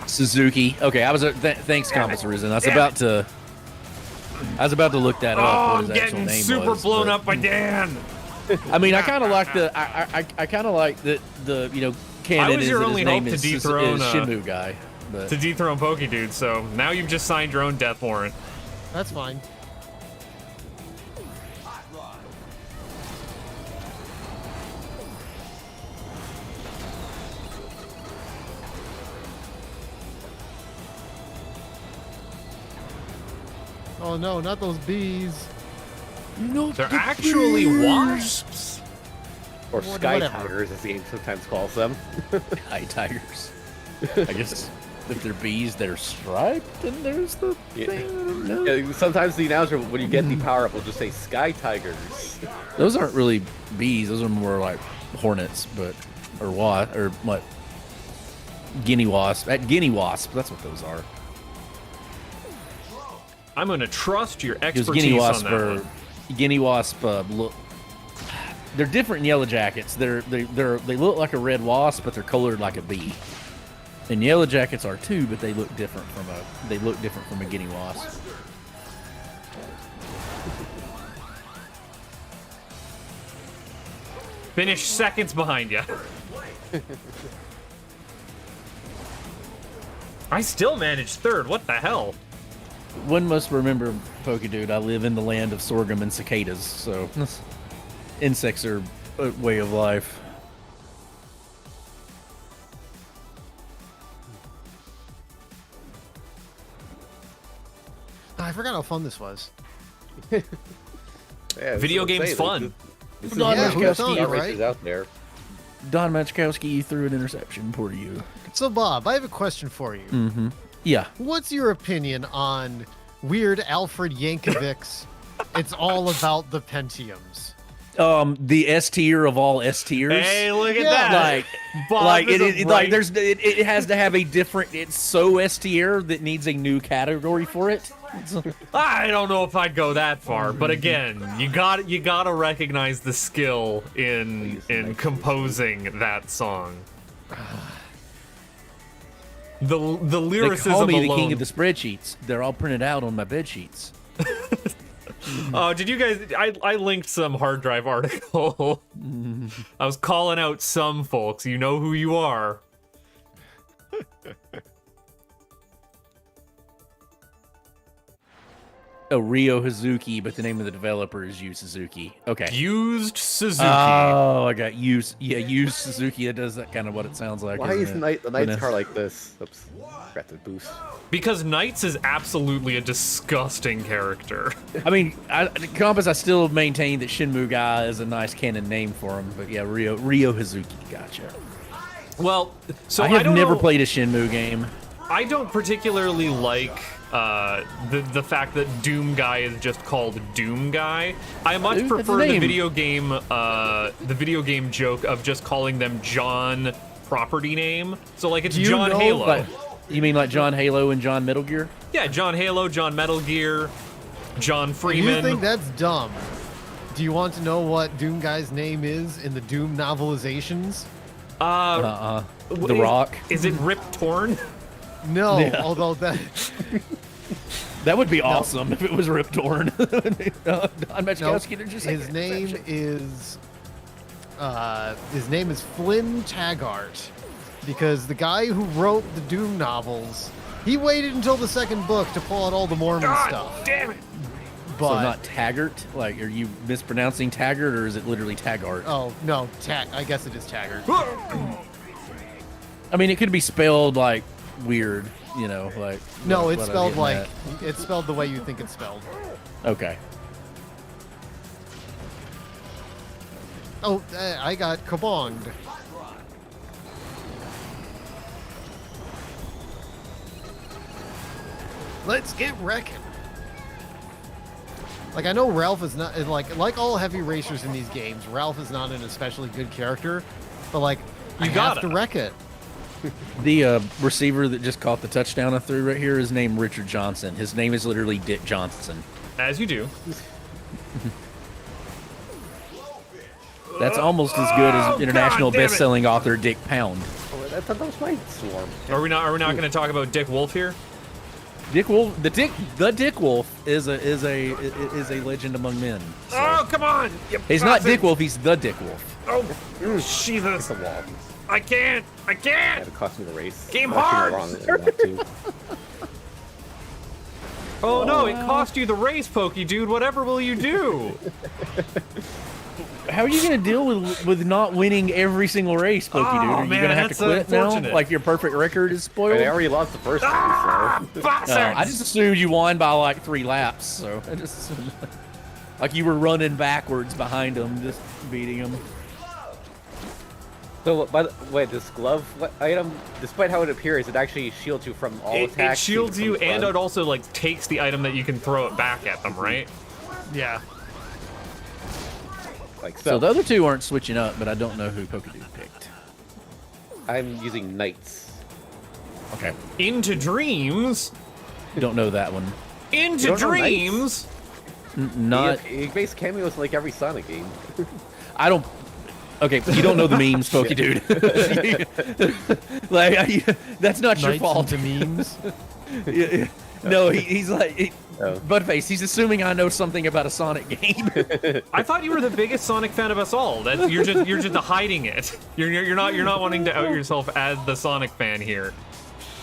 Suzuki. Okay, thanks, Compass Risen. I was about to look that up. Oh, what I'm his actual getting name super was, blown but- up by Dan. I mean, I kind of like I kind of like the canon was is your that only his name hope to is dethrone, Shenmue guy. But To dethrone Pokey Dude, so now you've just signed your own death warrant. That's fine. Oh no, not those bees. They're actually wasps. Or Sky Whatever. Tigers, as the game sometimes calls them. High tigers. I guess if they're bees, they're striped, and there's the Yeah. thing. I don't know. Yeah, sometimes the announcer, when you get the power up, will just say Sky Tigers. Those aren't really bees. Those are more like hornets, or what? Guinea wasp. Guinea wasp. That's what those are. I'm gonna trust your Because expertise guinea on wasp that one. guinea wasp look. They're different in yellow jackets. They look like a red wasp, but they're colored like a bee. And yellow jackets are too, but they look different from a guinea wasp. Finish seconds behind you. I still managed third. What the hell? One must remember, Pokedude, I live in the land of sorghum and cicadas, so insects are a way of life. I forgot how fun this was. Yeah, Video that's what I'm game's saying, fun. This Yeah, is who's done, Kart right? Racers out there. Don Machkowski, you threw an interception. Poor you. So, Bob, I have a question for you. Yeah. What's your opinion on weird Alfred Yankovic's It's All About the Pentiums? The S tier of all S tiers. Hey, look at Yeah. that. Like, Bob like is it, a like right- it has to have a different. It's so S tier that needs a new category for it. I don't know if I'd go that far, but again, you gotta recognize the skill in composing that song. The They lyricism call me the alone. king of the spreadsheets. They're all printed out on my bed sheets. Oh, did you guys? I linked some hard drive article. I was calling out some folks. You know who you are. Oh, Ryo Hazuki, but the name of the developer is Yu Suzuki. Okay. Used Suzuki. Oh, I got Yu Suzuki. That does that kind of what it sounds like. Why is isn't it? the Knight's Vanessa? car like this? Oops, forgot to boost. Because Knights is absolutely a disgusting character. I mean, Compass, I still maintain that Shinmu Ga is a nice canon name for him. But yeah, Ryo Hazuki. Gotcha. Well, so I have don't never know- played a Shinmu game. I don't particularly like the fact that Doom Guy is just called Doom Guy. I much Dude, that's prefer his the name. video game joke of just calling them John property name. So like it's Do you John know, Halo. Like, you mean like John Halo and John Metal Gear? Yeah, John Halo, John Metal Gear, John If Freeman. you think that's dumb, do you want to know what Doom Guy's name is in the Doom novelizations? The Rock. Is it Rip Torn? No, Yeah. although that That would be awesome if it was Rip Torn. Don no, Metchkowski, did you say his that? name is Flynn Taggart, because the guy who wrote the Doom novels, he waited until the second book to pull out all the Mormon stuff. Damn it! But So not Taggart? Like, are you mispronouncing Taggart, or is it literally Taggart? oh no, I guess it is Taggart. I mean, it could be spelled like weird, you know, like. No, what it's I'm spelled getting like at. it's spelled the way you think it's spelled. Okay. Oh, I got kabonged. Let's get wrecking. Like, I know Ralph is not like all heavy racers in these games. Ralph is not an especially good character, but like I have to wreck it. The receiver that just caught the touchdown I threw right here is named Richard Johnson. His name is literally Dick Johnson. As you do. That's almost as good as international God damn it. best-selling author Dick Pound. Oh, I thought that was my swarm. Are we not going to talk about Dick Wolf here? Dick Wolf, the Dick Wolf is a legend among men. So. Oh, come on! You He's not bastard. Dick Wolf, he's the Dick Wolf. Oh, Jesus! The wall. I can't! It cost me the race. Game I'm actually hard! wrong, not to. Oh no, it cost you the race, Pokey dude. Whatever will you do? How are you going to deal with not winning every single race, Pokey dude? Are you man, going to have to that's quit now? unfortunate. Like your perfect record is spoiled? I already lost the first one, so. Bastards! I just assumed you won by like 3 laps, so I just assumed like you were running backwards behind him, just beating him. So, by the way, this glove item, despite how it appears, it actually shields you from all It attacks. shields even you, from the and glove. it also like takes the item that you can throw it back at them, right? Yeah. Like So the other two aren't switching up, but I don't know who Pokey Dude picked. I'm using knights. Okay, Into dreams, don't know that one. into don't know dreams. Not, He makes cameos in like every Sonic game. I don't. Okay, you don't know the memes, Pokey Dude. That's not your Knights fault. into memes. No, he's like, Oh. Buttface. He's assuming I know something about a Sonic game. I thought you were the biggest Sonic fan of us all. That you're just hiding it. You're not wanting to out yourself as the Sonic fan here.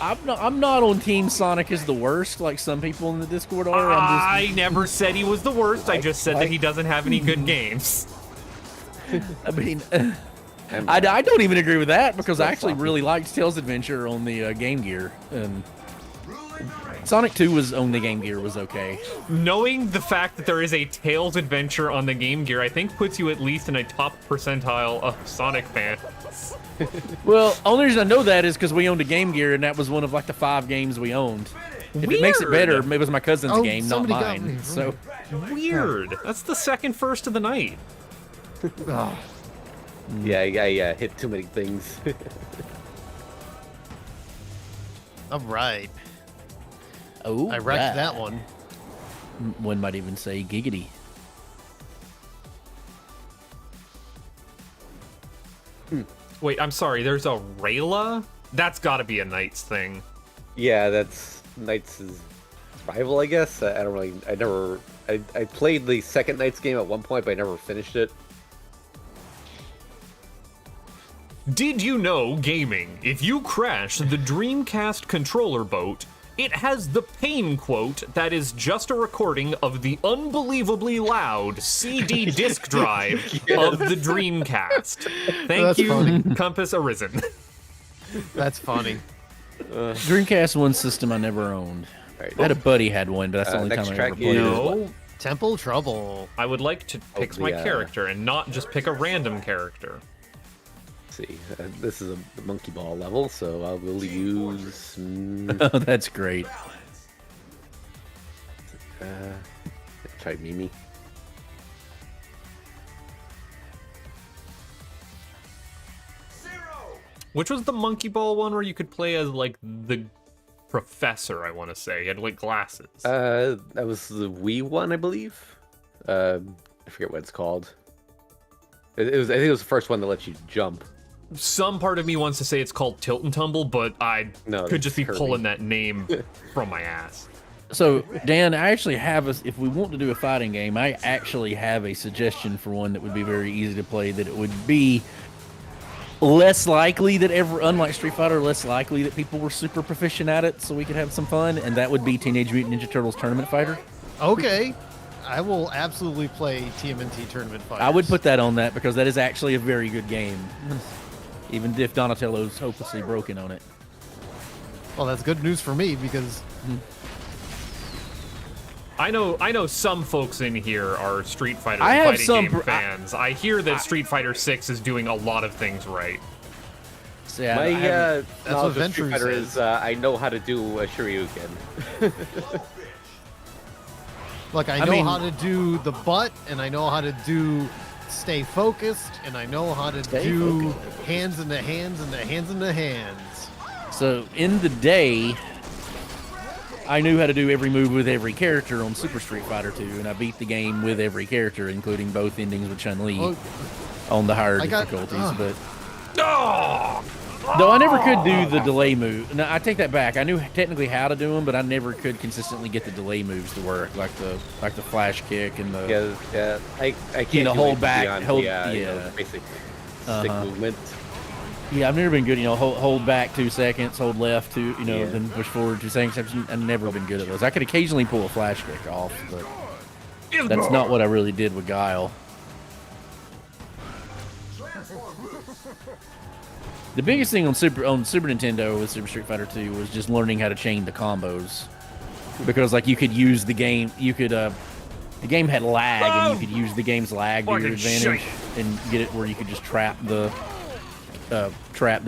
I'm not on Team Sonic is the worst, like some people in the Discord are. I never said he was the worst. I just said that he doesn't have any good games. I mean, I don't even agree with that because I actually really liked Tails Adventure on the Game Gear, and Sonic 2 was on the Game Gear was okay. Knowing the fact that there is a Tails Adventure on the Game Gear, I think puts you at least in a top percentile of Sonic fans. Well, only reason I know that is because we owned a Game Gear, and that was one of like the 5 games we owned. If it makes it better, it was my cousin's Oh, game, not somebody got mine. me. So Weird. That's the second first of the night. Oh, Yeah, I hit too many things. all right. oh, I wrecked yeah. that one. One might even say giggity. Wait, I'm sorry. There's a Rayla? That's got to be a Knights thing. Yeah, that's Knights' rival, I guess. I don't really. I played the second Knights game at one point, but I never finished it. Did you know, gaming, if you crash the Dreamcast controller boat, it has the pain quote that is just a recording of the unbelievably loud CD disc drive of the Dreamcast. Thank That's you, funny. Compass Arisen. That's funny. Dreamcast one system I never owned. Right. I had a buddy had one, but that's the only next time I track ever played is- it. No, Temple Trouble. I would like to pick the, my character and not just pick a random character. Let's see, this is a Monkey Ball level, so I will use. Oh, that's great. Try Mimi. Which was the monkey ball one where you could play as like the professor? I want to say he had like glasses. That was the Wii one, I believe. I forget what it's called. It was. I think it was the first one that lets you jump. Some part of me wants to say it's called Tilt and Tumble, but I No, could just be Kirby. pulling that name from my ass. So, Dan, I actually have if we want to do a fighting game, I actually have a suggestion for one that would be very easy to play, that it would be less likely that unlike Street Fighter, less likely that people were super proficient at it, so we could have some fun, and that would be Teenage Mutant Ninja Turtles Tournament Fighter. Okay. I will absolutely play TMNT Tournament Fighters. I would put that on that because that is actually a very good game, even if Donatello's hopelessly broken on it. Well, that's good news for me because I know some folks in here are Street Fighter I have fighting some game fans. I hear that Street Fighter 6 is doing a lot of things right. So, yeah, My I haven't- That's knowledge what of Street Ventru Fighter says. is I know how to do a Shoryuken. look, I I know mean- how to do the butt, and I know how to do stay focused, and I know how to Stay do focused. hands in the hands and the hands in the hands. So in the day, I knew how to do every move with every character on Super Street Fighter 2, and I beat the game with every character, including both endings with Chun-Li Oh, on the higher I got- difficulties. But Oh! though I never could do the delay move. No, I take that back. I knew technically how to do them, but I never could consistently get the delay moves to work, like the flash kick and the. Yeah, I can't You know, do hold anything back, beyond hold- the, you know, yeah. basic stick movement. Yeah, I've never been good. You know, hold back 2 seconds, hold left 2, you know, Yeah. then push forward 2 seconds. I've never been good at those. I could occasionally pull a flash kick off, but that's not what I really did with Guile. The biggest thing on Super Nintendo with Super Street Fighter 2 was just learning how to chain the combos, because like you could use the game, the game had lag, and you could use the game's lag to your Fucking advantage shit. and get it where you could just trap the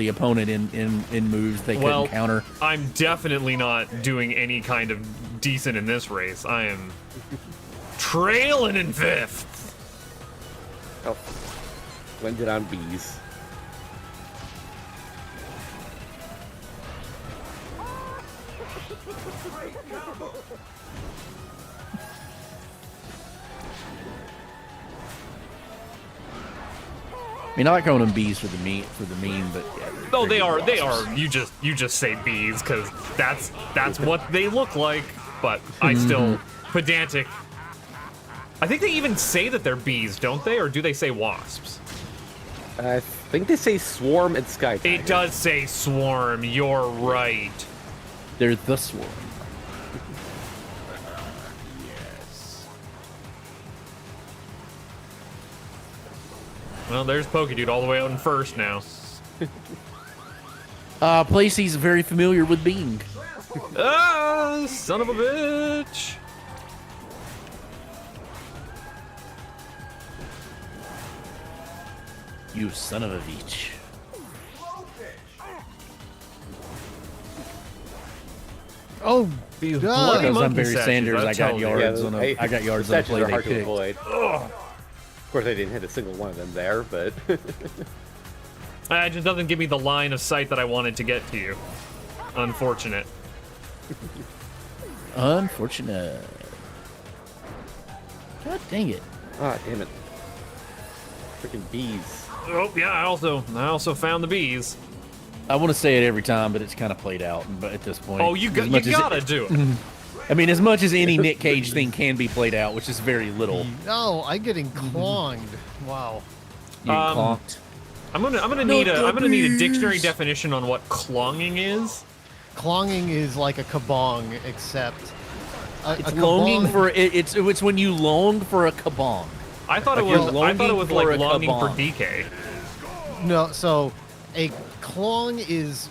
opponent in moves they couldn't Well, counter. I'm definitely not doing any kind of decent in this race. I am trailing in 5th. Oh, blended on bees. I mean, I like calling them bees for the meme, but yeah, No, they're they are. good They wasps. are. You just say bees because that's what they look like. But I still pedantic. I think they even say that they're bees, don't they? Or do they say wasps? I think they say Swarm and Sky Tiger. It does say swarm. You're right. They're the swarm. Well, there's Pokedude all the way out in 1st now. Place he's very familiar with being. Ah, son of a bitch. You son of a beach. Oh, These God. bloody Because I'm monkey Barry statues, Sanders, I got tell you. yards on a, I got yards on a the play statues are they hard to picked. avoid. Of course, I didn't hit a single one of them there, but It just doesn't give me the line of sight that I wanted to get to you. Unfortunate. Unfortunate. God dang it. ah, damn it, freaking bees. Oh yeah, I also found the bees. I want to say it every time, but it's kind of played out. But at this point, Oh, you gotta do it. I mean, as much as any Nick Cage thing can be played out, which is very little. No, I'm getting clonged. Wow. You clonked. I'm gonna need a dictionary definition on what clonging is. Clonging is like a kabong, except It's a longing kabong- for it's when you long for a kabong. I thought Like it you're was longing like for a longing for kabong. DK. No, so a clong is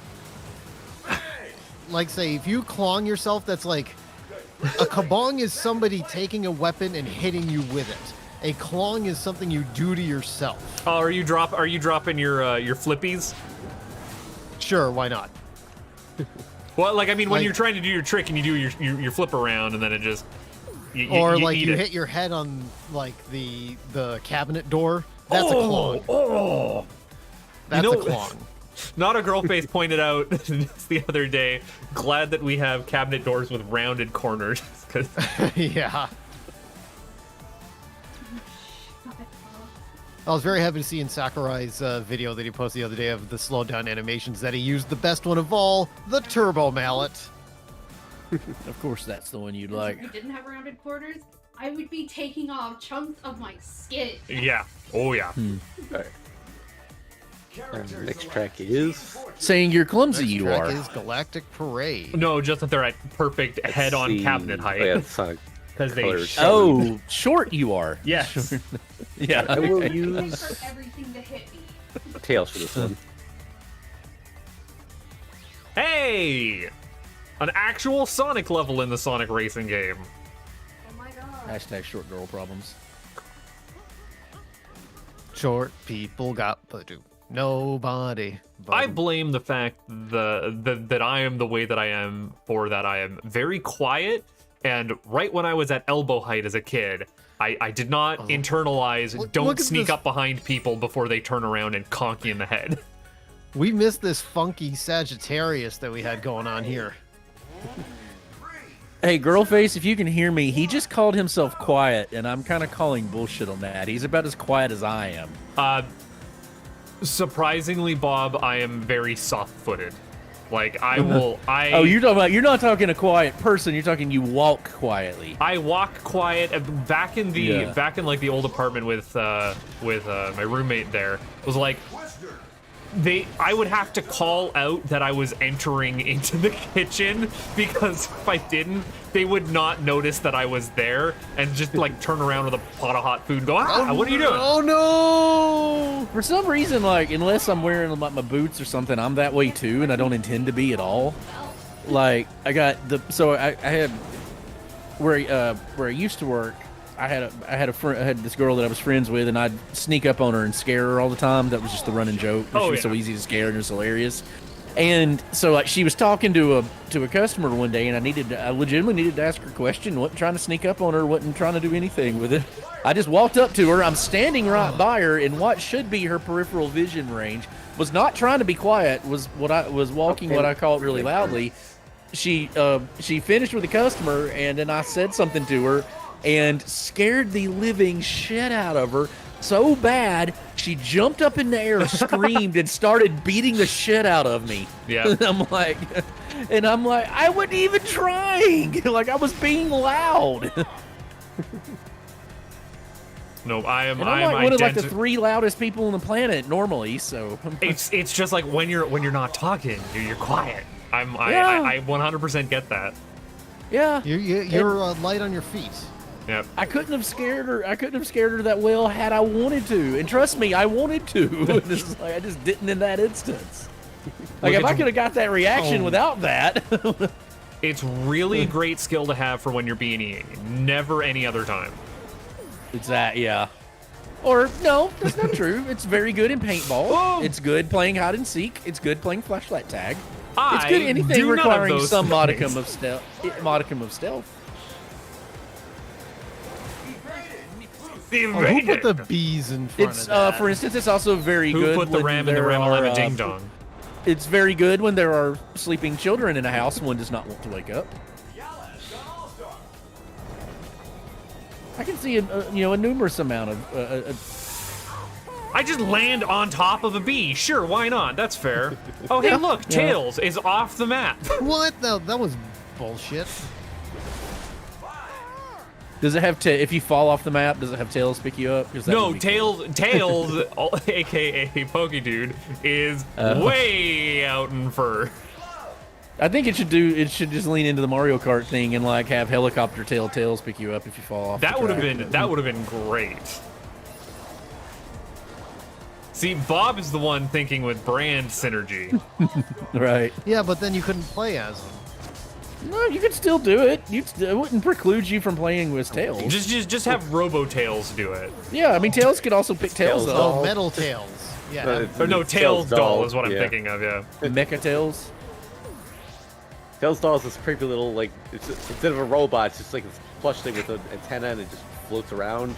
like, say, if you clong yourself, that's like a kabong is somebody taking a weapon and hitting you with it. A clong is something you do to yourself. Oh, are you dropping your flippies? Sure, why not? Well, like I mean, when Like- you're trying to do your trick and you do your flip around and then it just Or like eat you it. hit your head on like the cabinet door. That's a clong. Oh, That's know- a clong. Not a girl face pointed out just the other day. Glad that we have cabinet doors with rounded corners. 'Cause Yeah. I was very happy to see in Sakurai's video that he posted the other day of the slowed down animations that he used the best one of all, the turbo mallet. Of course, that's the one you'd Because like. if we didn't have rounded corners, I would be taking off chunks of my skin. yeah. Oh yeah. And next track is. Saying you're clumsy, Next you track are. is Galactic Parade. No, just that they're at perfect head-on the- cabinet height. Oh, yeah, Sonic. Because they colors. show. Oh, short you are. Yes. Yeah. I will For use everything to hit me. Tails for this one. Hey! An actual Sonic level in the Sonic racing game. Oh my god. Hashtag short girl problems. Short people got to do nobody. I blame the fact that I am the way that I am for that I am very quiet, and right when I was at elbow height as a kid, I did not internalize don't look at sneak this- up behind people before they turn around and conk you in the head. We missed this funky Sagittarius that we had going on here. Hey, Girlface, if you can hear me, he just called himself quiet, and I'm kind of calling bullshit on that. He's about as quiet as I am. Surprisingly, Bob, I am very soft-footed. Like I will Oh, you're not talking a quiet person. You're talking you walk quietly. I walk quiet. Back in Yeah. like the old apartment with my roommate there was like I would have to call out that I was entering into the kitchen, because if I didn't, they would not notice that I was there and just like turn around with a pot of hot food and go, what are you doing? Oh no! For some reason, like, unless I'm wearing like my boots or something, I'm that way too, and I don't intend to be at all. Like, I had where I used to work. I had this girl that I was friends with, and I'd sneak up on her and scare her all the time. That was just the running joke. Oh, She was yeah. so easy to scare, and it was hilarious. And so, like, she was talking to a customer one day, and I legitimately needed to ask her a question. Wasn't trying to sneak up on her. Wasn't trying to do anything with it. I just walked up to her. I'm standing right by her in what should be her peripheral vision range. Was not trying to be quiet. Was walking what I call it really loudly. She finished with the customer, and then I said something to her, and scared the living shit out of her so bad she jumped up in the air, screamed, and started beating the shit out of me. Yeah. And I'm like, I wasn't even trying. Like, I was being loud. No, I am. And I I'm am like one of like the identi- 3 loudest people on the planet normally. So It's just like when you're not talking, you're quiet. I Yeah. 100% get that. yeah. You're light on your feet. Yep. I couldn't have scared her. I couldn't have scared her that well had I wanted to. And trust me, I wanted to. This is like, I just didn't in that instance. Like, Look if at I you- could have got that reaction Oh. without that. It's really a great skill to have for when you're BNEing. Never any other time. It's that, yeah. Or no, that's not true. It's very good in paintball. Whoa. It's good playing hide and seek. It's good playing flashlight tag. It's I good anything do none of requiring those some things. modicum of stealth. Who put the bees in front It's of that? for instance, it's also very Who good. put the when ram in the there Ramalama are, Ding Dong? It's very good when there are sleeping children in a house and one does not want to wake up. I can see a numerous amount of. I just land on top of a bee. Sure, why not? That's fair. Oh, hey, look, Tails is off the map. What? No, that was bullshit. Does it have if you fall off the map? Does it have Tails pick you up? 'Cause that No, would be cool. Tails, aka Pokedude, is way out in fur. I think it should just lean into the Mario Kart thing and like have helicopter Tails pick you up if you fall off. That would have been great. See, Bob is the one thinking with brand synergy. right. Yeah, but then you couldn't play as him. No, you could still do it. It wouldn't preclude you from playing with Tails. Just have Robo Tails do it. Yeah, I mean Tails could also pick Tails up. Oh, Metal Tails. Yeah. Or no, Tails doll is what I'm yeah. thinking of. Yeah. Mecha Tails. Tails doll is this creepy little, like, it's instead of a robot, it's just like this plush thing with an antenna and it just floats around.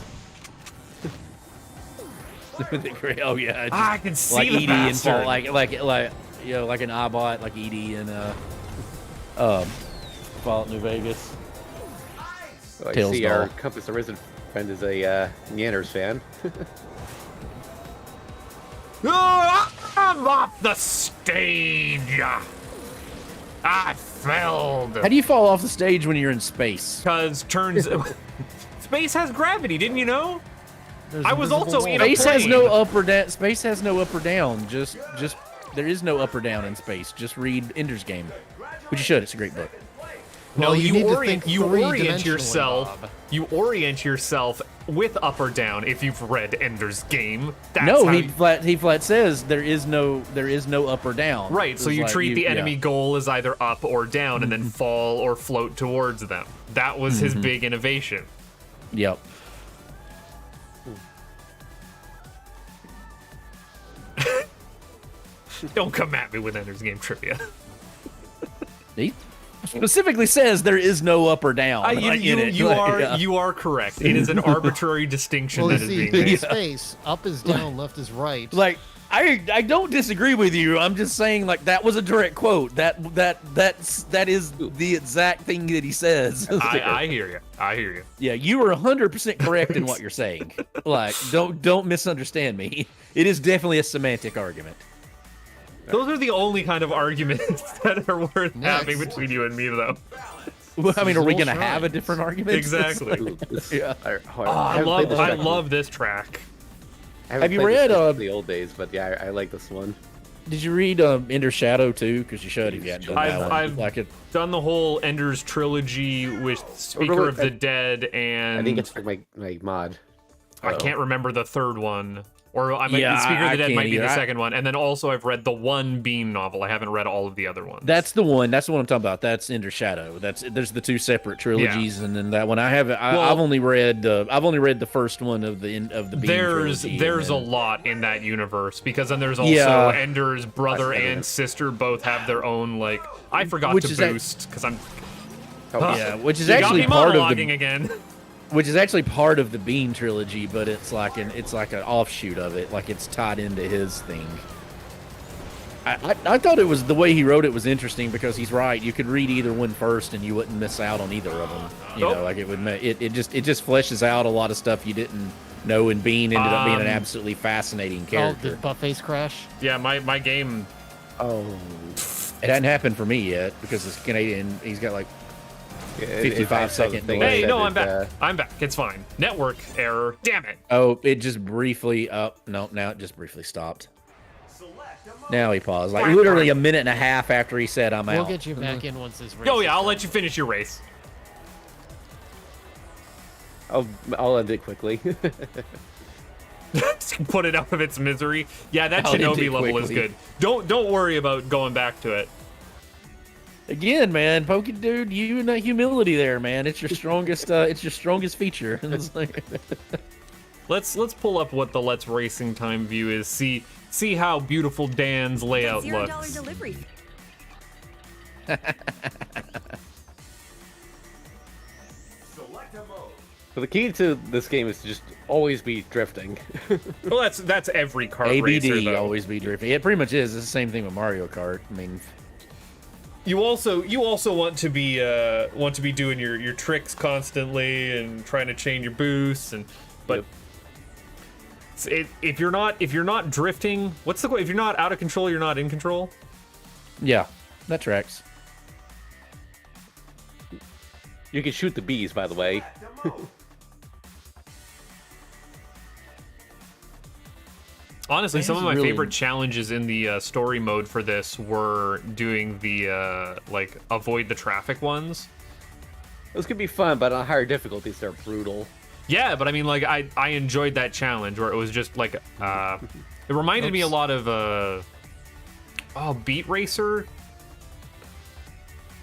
Oh yeah, just I can see like the Edie and bastard. like you know, like an Oddbot, like Edie and Fallout New Vegas. So I Tails see doll. our Compass Arisen friend is a Neanders fan. I'm off the stage. I failed. How do you fall off the stage when you're in space? Because turns space has gravity, didn't you know? There's I was invisible also in a wall. Space has plane. no up or down. Space has no up or down. Just there is no up or down in space. Just read Ender's Game, which you should. It's a great book. No, Well, you need to orient think you orient three-dimensionally, yourself. Bob. You orient yourself with up or down if you've read Ender's Game. That's No, how he flat says there is no up or down. Right, so It's you like treat the enemy yeah. goal as either up or down and then fall or float towards them. That was his big innovation. Yep. Don't come at me with Ender's Game trivia. He specifically says there is no up or down. You are correct. It is an arbitrary distinction Well, you that is see, being in made. space, up is down, left is right. Like I don't disagree with you. I'm just saying like that was a direct quote. That is the exact thing that he says. I hear you. I hear you. Yeah, you are 100% correct in what you're saying. Like don't misunderstand me. It is definitely a semantic argument. Those are the only kind of arguments that are worth Next. having between you and me, though. Well, I mean, are we Seasonal going to have a shrines. different argument? Exactly. Ooh, this- Yeah. I love this track. haven't Have you played this read, since the old days, but yeah, I like this one. Did you read Ender Shadow too? Because you should if you hadn't done that one. I've Like it. done the whole Ender's trilogy with Speaker of the Dead, and I think it's like my mod. I can't remember the third one. Or I might, Yeah, Speaker of I the Dead can't might be the either. second one. And then also I've read the one Bean novel. I haven't read all of the other ones. That's the one. That's the one I'm talking about. That's Ender Shadow. There's the two separate trilogies, and then that one I haven't. I've only read the first one of the Bean trilogy, there's a and then- lot in that universe, because then there's also Yeah. Ender's brother and sister both have their own, like, I forgot Which to is that- boost because I'm Yeah, which is you got actually me part of monologuing the again. which is actually part of the Bean trilogy, but it's like an offshoot of it, like it's tied into his thing. I thought it was the way he wrote it was interesting because he's right. You could read either one first and you wouldn't miss out on either of them. You Nope. know, like it would it just fleshes out a lot of stuff you didn't know, and Bean ended up being an absolutely fascinating Oh, character. did Buttface crash? Yeah, my game. Oh, It hadn't happened for me yet because it's Canadian. He's got like 55 second thing. delay. Hey, no, I'm back. I'm back. It's fine. Network error. Damn it. oh, it just briefly no, now it just briefly stopped. Now he paused, like literally a minute and a half after he said, "I'm We'll out." get you back in once this race. Oh is yeah, I'll done. let you finish your race. I'll end it quickly. Put it out of its misery. Yeah, that I'll end Shinobi it level is quickly. good. Don't worry about going back to it. Again, man, Dude, you and that humility there, man. It's your strongest. It's your strongest feature. It's like- Let's pull up what the Let's Racing Time view is. See how beautiful Dan's layout $0 looks. delivery fee. Select a mode. So the key to this game is to just always be drifting. Well, that's every kart racer, ABD though. always be drifting. It pretty much is. It's the same thing with Mario Kart. I mean, You also want to be doing your tricks constantly and trying to chain your boosts but Yep. If you're not drifting, what's the if you're not out of control, you're not in control. Yeah, that tracks. You can shoot the bees, by the way. Honestly, some of my really- favorite challenges in the story mode for this were doing the like avoid the traffic ones. Those could be fun, but on higher difficulties, they're brutal. Yeah, but I mean, like I enjoyed that challenge where it was just like it reminded me a lot of Beat Racer.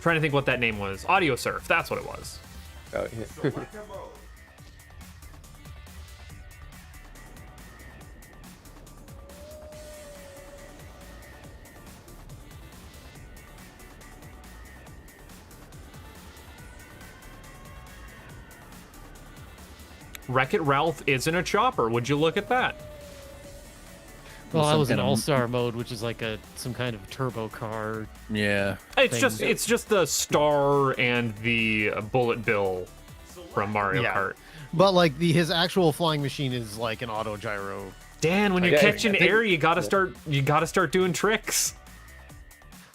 Trying to think what that name was. Audio Surf. That's what it was. Oh, yeah. Select a mode. Wreck-It Ralph isn't a chopper. Would you look at that? Well, that Some was an kind of- all-star mode, which is like some kind of turbo car. Yeah. It's just the star and the bullet bill from Mario Yeah. Kart. But like his actual flying machine is like an auto gyro. Dan, when you're Yeah, catching I think- air, you gotta start doing tricks.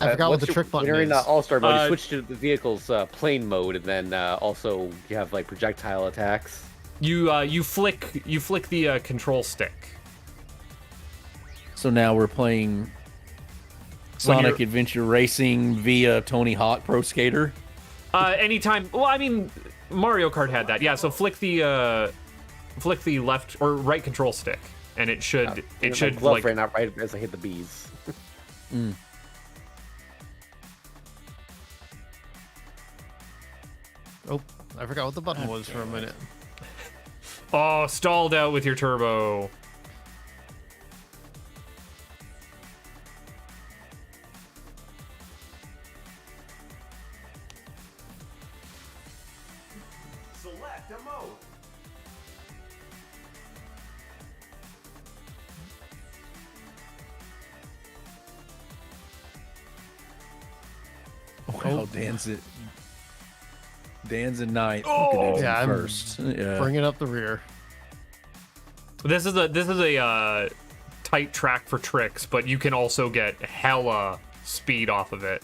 I forgot what once the trick button When you're in is. All-Star mode, Uh, you switch to the vehicle's plane mode, and then also you have like projectile attacks. You flick the control stick. So now we're playing Sonic Adventure Racing via Tony Hawk Pro Skater. Anytime. Well, I mean, Mario Kart had that. Yeah. So flick the left or right control stick, and it should My glove ran out right as I hit the bees. Oh, I forgot what the button was for a minute. Oh, stalled out with your turbo. Select a mode. Oh, Dan's in ninth. Oh! Caduceus in Yeah, I'm first. Yeah. Bringing up the rear. This is a tight track for tricks, but you can also get hella speed off of it.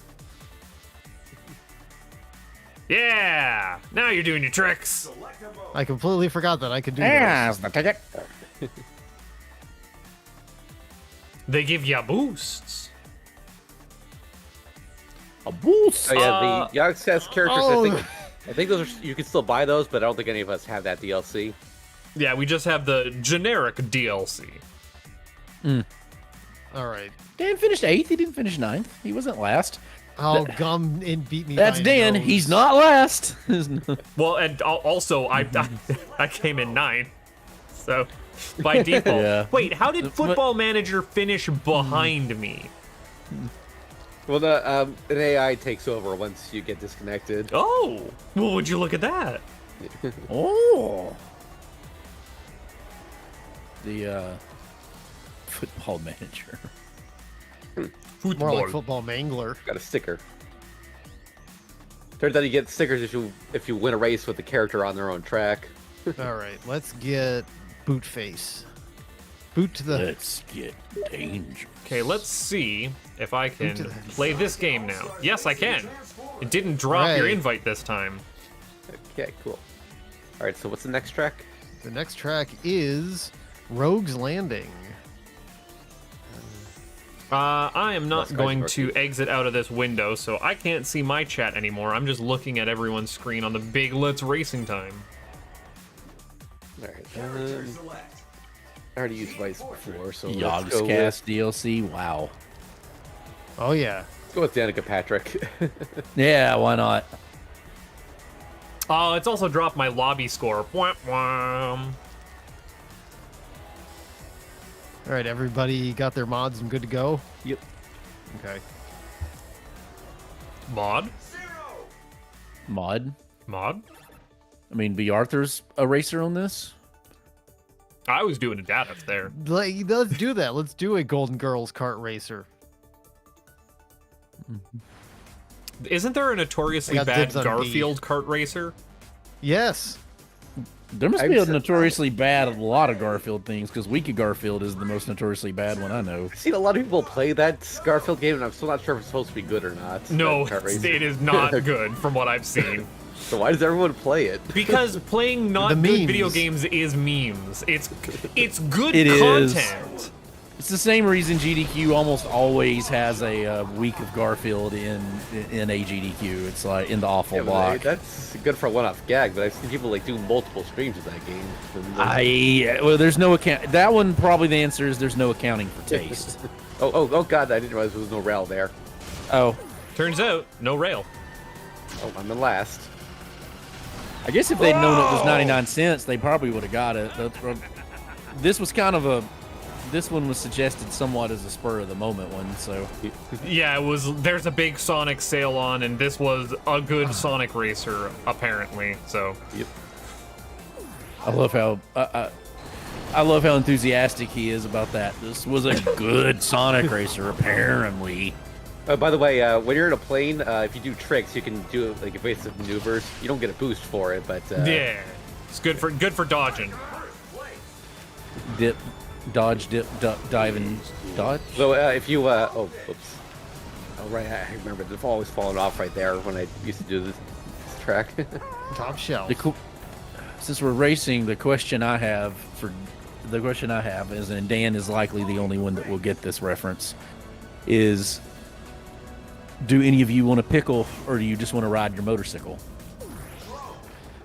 Yeah! Now you're doing your tricks. Select a mode. I completely forgot that I could do those. the ticket. They give you boosts. A boost. Oh yeah, the access characters. Oh. I think those are, you can still buy those, but I don't think any of us have that DLC. Yeah, we just have the generic DLC. All right. Dan finished 8th. He didn't finish 9th. He wasn't last. Oh, Gum and beat me. That's by a Dan. nose. He's not last. Well, and also I came in 9th, so by default. Yeah. Wait, how did Football Manager finish behind me? Well, an AI takes over once you get disconnected. Oh, well, would you look at that? Oh. The football manager. More like football mangler. Got a sticker. Turns out you get stickers if you win a race with the character on their own track. All right, let's get boot face. Boot to the. Let's get dangerous. Okay, let's see if I can Into the- play this game now. Yes, I can. It didn't drop your Right. invite this time. Okay, cool. All right, so what's the next track? The next track is Rogue's Landing. I am not Less going to controversy. exit out of this window, so I can't see my chat anymore. I'm just looking at everyone's screen on the big Let's Racing time. All right. Character select. I already used Vice before, so let's Yogg's go Cast DLC. Wow. Oh yeah. Let's go with Danica Patrick. Yeah, why not? Oh, it's also dropped my lobby score. Wham, wham. All right, everybody got their mods and good to go. Yep. Okay. Mod? Zero. Mod. Mod? I mean, B. Arthur's a racer on this. I was doing a data there. Like, let's do that. Let's do a Golden Girls kart racer. Isn't there a notoriously I got bad dibs on B. Garfield kart racer? Yes. There must I'd be a say- notoriously bad a lot of Garfield things, because Week Garfield is the most notoriously bad one I know. I've seen a lot of people play that Garfield game, and I'm still not sure if it's supposed to be good or not. No, that Kart Racers. it is not good from what I've seen. So why does everyone play it? Because playing not The good memes. video games is memes. It's good It is. content. It's the same reason GDQ almost always has a Week of Garfield in a GDQ. It's like in the awful Yeah, but block. that's good for a one-off gag, but I've seen people like do multiple streams of that game. And, Well, there's no account. That one probably the answer is there's no accounting for taste. oh god, I didn't realize there was no rail there. Oh, Turns out, no rail. Oh, I'm the last. I guess if they'd known it was 99 cents, they probably would have got it. This was kind of a. This one was suggested somewhat as a spur of the moment one, so. Yeah, it was. There's a big Sonic sale on, and this was a good Sonic racer, apparently. So. Yep. I love how I love how enthusiastic he is about that. This was a good Sonic racer, apparently. By the way, when you're in a plane, if you do tricks, you can do like evasive maneuvers. You don't get a boost for it, but Yeah, it's good for dodging. Dip, dodge, dip, duck, dive, and dodge. So if you oh, whoops. Oh right, I remember. They've always fallen off right there when I used to do this track. Top shelf. Since we're racing, the question I have is, and Dan is likely the only one that will get this reference, is, do any of you want to pickle, or do you just want to ride your motorcycle?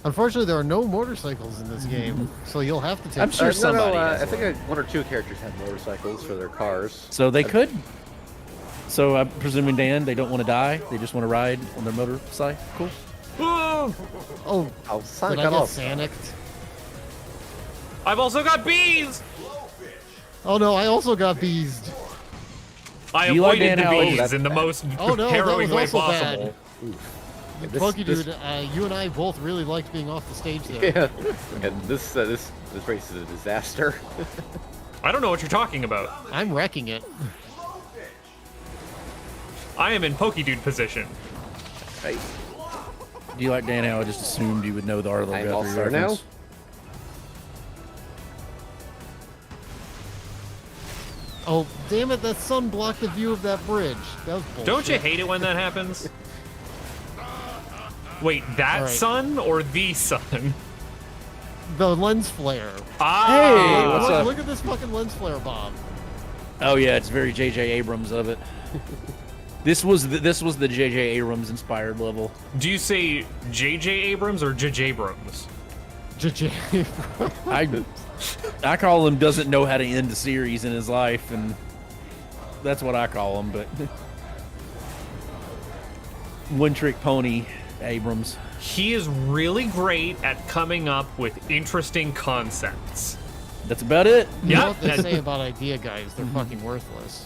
Unfortunately, there are no motorcycles in this game, so you'll have to take. I'm sure somebody has I think one. one or two characters have motorcycles for their cars. So they could. So I'm presuming, Dan, they don't want to die. They just want to ride on their motorcycle. Whoa! Oh, Oh, did Sonic I got get off. Sanicked? I've also got bees. Oh no, I also got bees. I Do you like avoided Dan the Howard? bees That's in the bad. most Oh no, that harrowing was way also possible. bad. This- Pokey this- Dude, you and I both really liked being off the stage there. Yeah, and this race is a disaster. I don't know what you're talking about. I'm wrecking it. I am in Pokey Dude position. Right. Do you like Dan Howard? I just assumed you would know the Arlo I'm Guthrie all-star now. reference. Oh, damn it, that sun blocked the view of that bridge. That was bullshit. Don't you hate it when that happens? Wait, that All right. sun or the sun? The lens flare. Ah! Hey, what's look, up? look at this fucking lens flare, Bob. Oh yeah, it's very J.J. Abrams of it. This was the J.J. Abrams inspired level. Do you say J.J. Abrams or J.J. Abrams? JJ. I call him doesn't know how to end a series in his life, and that's what I call him. But one trick pony, Abrams. He is really great at coming up with interesting concepts. That's about it. You know Yeah, what they that- say about idea guys? They're fucking worthless.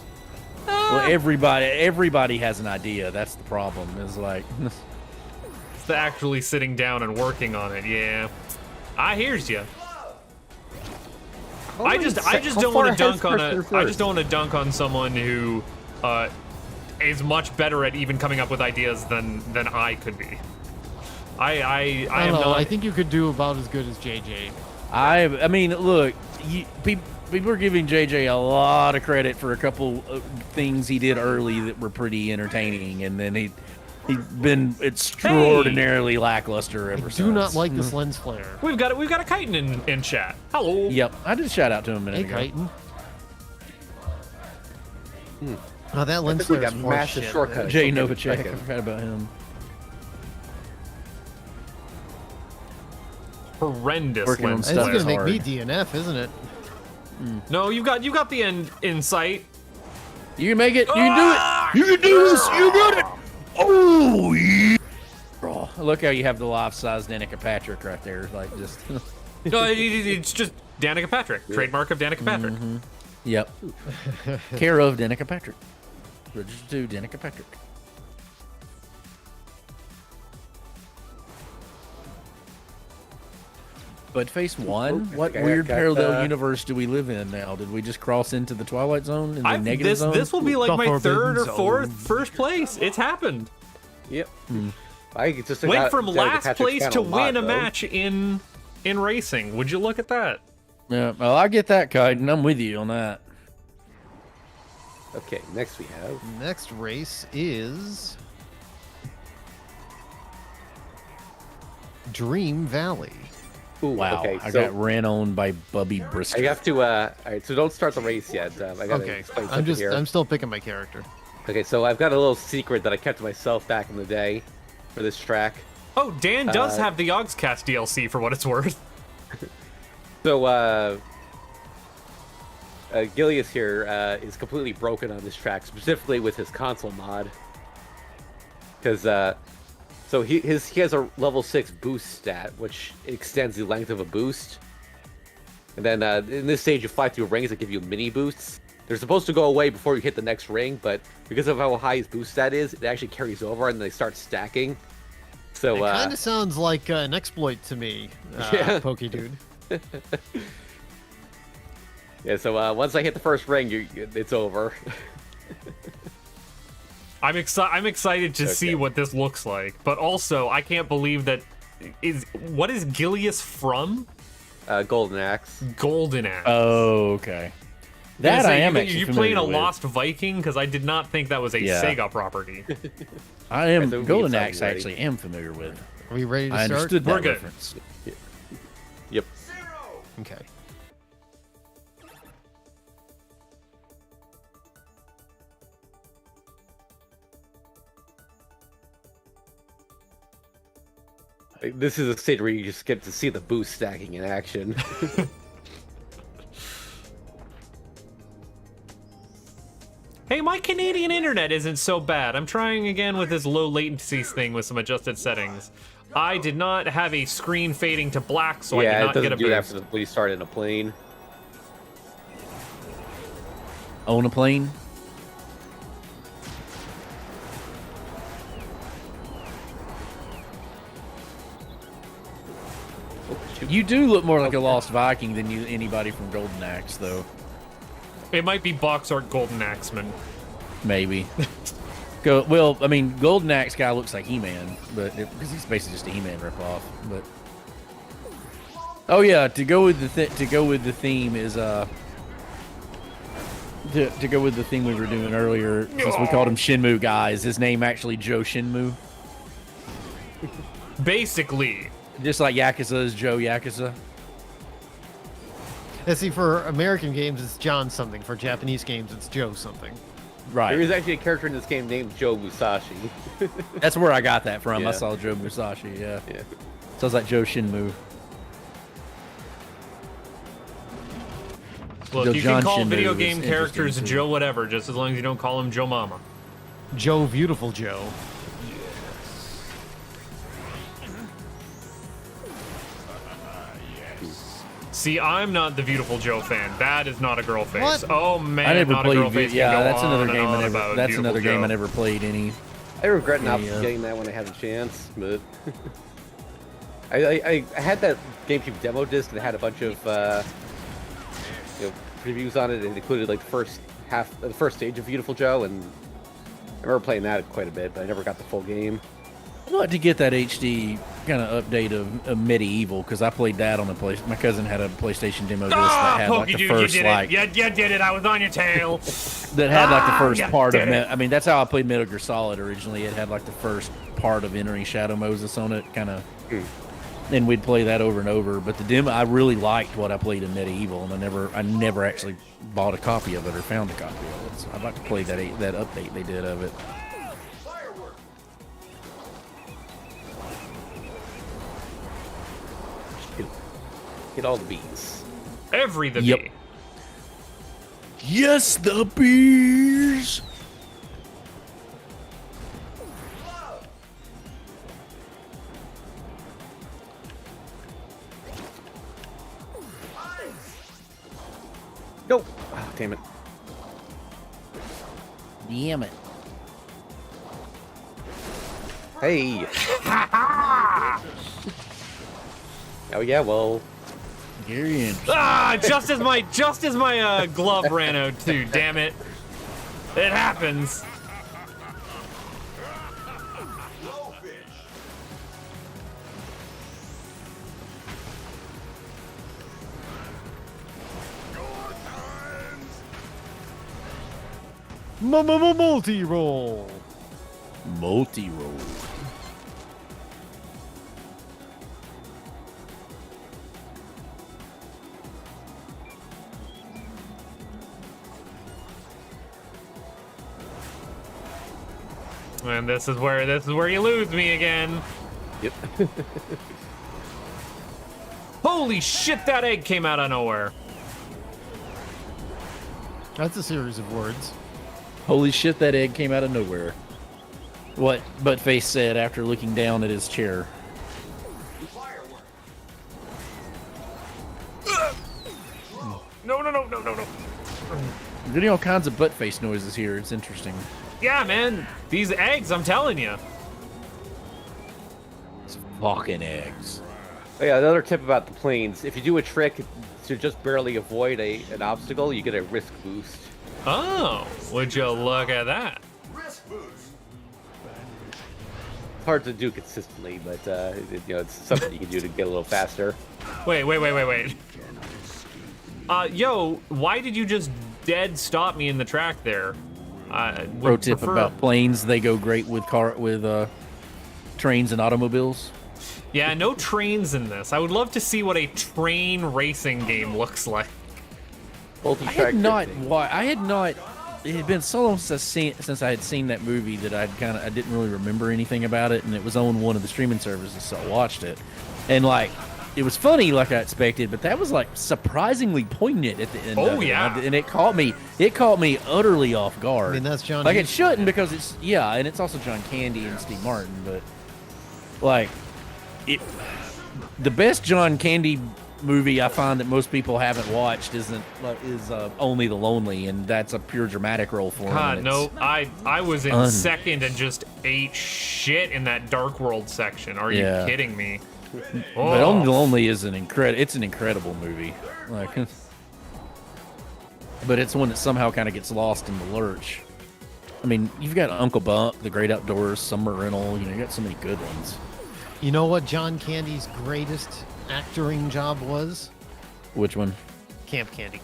Well, everybody has an idea. That's the problem. Is like, It's the actually sitting down and working on it. Yeah, I hears you. I just don't want to dunk on I just don't want to dunk on someone who is much better at even coming up with ideas than I could be. I I am don't know. not. I think you could do about as good as JJ. I mean, look, people are giving JJ a lot of credit for a couple of things he did early that were pretty entertaining, and then he's been extraordinarily lackluster ever since. Do not like this lens flare. We've got a chitin in chat. Hello. Yep, I did a shout out to him a minute Hey, ago. Chitin. Oh, that lens think we flare is got more massive shit. shortcut. Jay Don't Novacek, get I it. forgot about him. Horrendous Working on lens stuff. That's flare. gonna make hard. me DNF, isn't it? No, you got the end in sight. You can make it. You can do it. You can do this. You got it. Oh yeah. Oh, look how you have the life-size Danica Patrick right there, like just. No, it's just Danica Patrick, trademark of Danica Patrick. Yep. Care of Danica Patrick. Registered to Danica Patrick. But Face 1? I What think I weird got, parallel universe do we live in now? Did we just cross into the Twilight Zone? In the negative zone? This will be like The my third or Forbidden Zone. first place. It's happened. Yep. I just Went got from Danica last Patrick's place kind to of lot, win a though. match in in racing. Would you look at that? Yeah, well, I get that, Kite, and I'm with you on that. Okay, next we have. Next race is Dream Valley. Ooh, Wow, okay, I so got ran on by Bubby Brisker. I have to. All right, so don't start the race yet. I gotta Okay, explain something here. I'm still picking my character. Okay, so I've got a little secret that I kept to myself back in the day for this track. Oh, Dan does have the Yogscast DLC for what it's worth. So, Gilius here is completely broken on this track, specifically with his console mod. Because, so he has a level 6 boost stat, which extends the length of a boost. And then in this stage, you fly through rings that give you mini boosts. They're supposed to go away before you hit the next ring, but because of how high his boost stat is, it actually carries over and they start stacking. So, It kind of sounds like an exploit to me, Yeah. Pokey Dude. yeah, so once I hit the first ring, it's over. I'm excited to see what this looks like, but also I can't believe that what is Gilius from? Golden Axe. Golden Axe. Oh, okay. That I am actually you familiar playing a with. Lost Viking? Because I did not think that was a Yeah. Sega property. I am So we Golden get Axe. something Actually, am familiar with. Are we ready to I start? understood that We're good. reference. Yep. Okay. This is a stage where you just get to see the boost stacking in action. Hey, my Canadian internet isn't so bad. I'm trying again with this low latency thing with some adjusted settings. I did not have a screen fading to black, so I yeah, did it not get doesn't a do that boost. when you start in a plane. Own a plane. You do look more like a Lost Viking than anybody from Golden Axe, though. It might be Box Art Golden Axeman. Maybe. Well, I mean, Golden Axe guy looks like He-Man, but because he's basically just a He-Man ripoff. But oh yeah, to go with the theme is to go with the theme we were doing earlier, since we called him Shinmu guy, is his name actually Joe Shinmu? Basically. Just like Yakuza is Joe Yakuza. Yeah, see, for American games, it's John something. For Japanese games, it's Joe something. Right. There is actually a character in this game named Joe Musashi. That's where I got that from. Yeah. I saw Joe Musashi, yeah. Yeah. Sounds like Joe Shinmu. Look, Joe you John can call Shinmu video is game characters interesting, too. Joe whatever, just as long as you don't call him Joe Mama. Joe Beautiful Joe. See, I'm not the Beautiful Joe fan. That is not a girl face. What? Oh man, I never not a girl played. face. Yeah, can go that's another on and game I on never. about That's Beautiful another game Joe. I never played any. I regret not Yeah. getting that when I had a chance, but I had that GameCube demo disc that had a bunch of previews on it, and included like the first stage of Beautiful Joe, and I remember playing that quite a bit, but I never got the full game. I'd like to get that HD kind of update of Medieval, because I played that on the place. My cousin had a PlayStation demo disc that had like Pokey the dude, first you did like it. You did it. I was on your tail. that had like the first you part of. did it. I mean, that's how I played Metal Gear Solid originally. It had like the first part of entering Shadow Moses on it, kind of. And we'd play that over and over. But the demo, I really liked what I played in Medieval, and I never actually bought a copy of it or found a copy of it. So I'd like to play that update they did of it. Get all the bees. Every the Yep. bee. Yes, the bees. Nope. Oh, damn it. Damn it. Hey. Oh yeah, well. Very interesting. Just as my glove ran out too. Damn it! It happens. Multi-roll. Multi-roll. And this is where you lose me again. Yep. Holy shit, that egg came out of nowhere. That's a series of words. Holy shit, that egg came out of nowhere. What Buttface said after looking down at his chair. Firework. No. You're getting all kinds of Buttface noises here. It's interesting. Yeah, man. These eggs, I'm telling you. It's fucking eggs. Oh, yeah, another tip about the planes: if you do a trick to just barely avoid an obstacle, you get a risk boost. Oh, would you look at that? Risk boost. It's hard to do consistently, but it's something you can do to get a little faster. Wait. Yo, why did you just dead stop me in the track there? Pro tip about planes: they go great with trains and automobiles. Yeah, no trains in this. I would love to see what a train racing game looks like. I had not. It had been so long since I had seen that movie that I didn't really remember anything about it, and it was on one of the streaming services, so I watched it, and like it was funny like I expected, but that was like surprisingly poignant at the end. Oh of it. yeah, and it caught me utterly off guard. I mean, that's John. Like it Hughes. shouldn't, because and it's also John Candy and Steve Martin, but like the best John Candy movie I find that most people haven't watched is Only the Lonely, and that's a pure dramatic role for him. God, no, I was in second and just ate shit in that Dark World section. Are you kidding me? But Only the Lonely is an incredible movie. Like, but it's one that somehow kind of gets lost in the lurch. I mean, you've got Uncle Bump, The Great Outdoors, Summer Rental. You got so many good ones. You know what John Candy's greatest actoring job was? Which one? Camp Candy.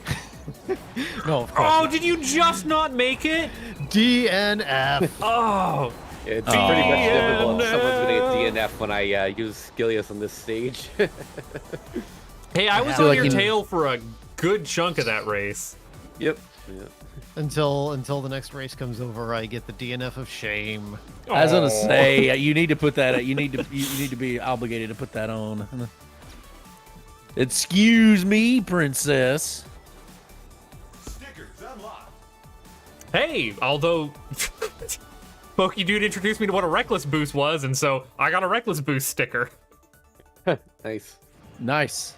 No, of course. Oh, not. did you just not make it? DNF. Oh. It's pretty much difficult. Someone's gonna get DNF when I use Skilius on this stage. Hey, I was feel on like your you- tail for a good chunk of that race. Yep. Until the next race comes over, I get the DNF of shame. I was gonna Oh. say you need to put that. You need to be obligated to put that on. Excuse me, princess. Stickers unlocked. Hey, although Pokey Dude introduced me to what a Reckless Boost was, and so I got a Reckless Boost sticker. Nice. Nice.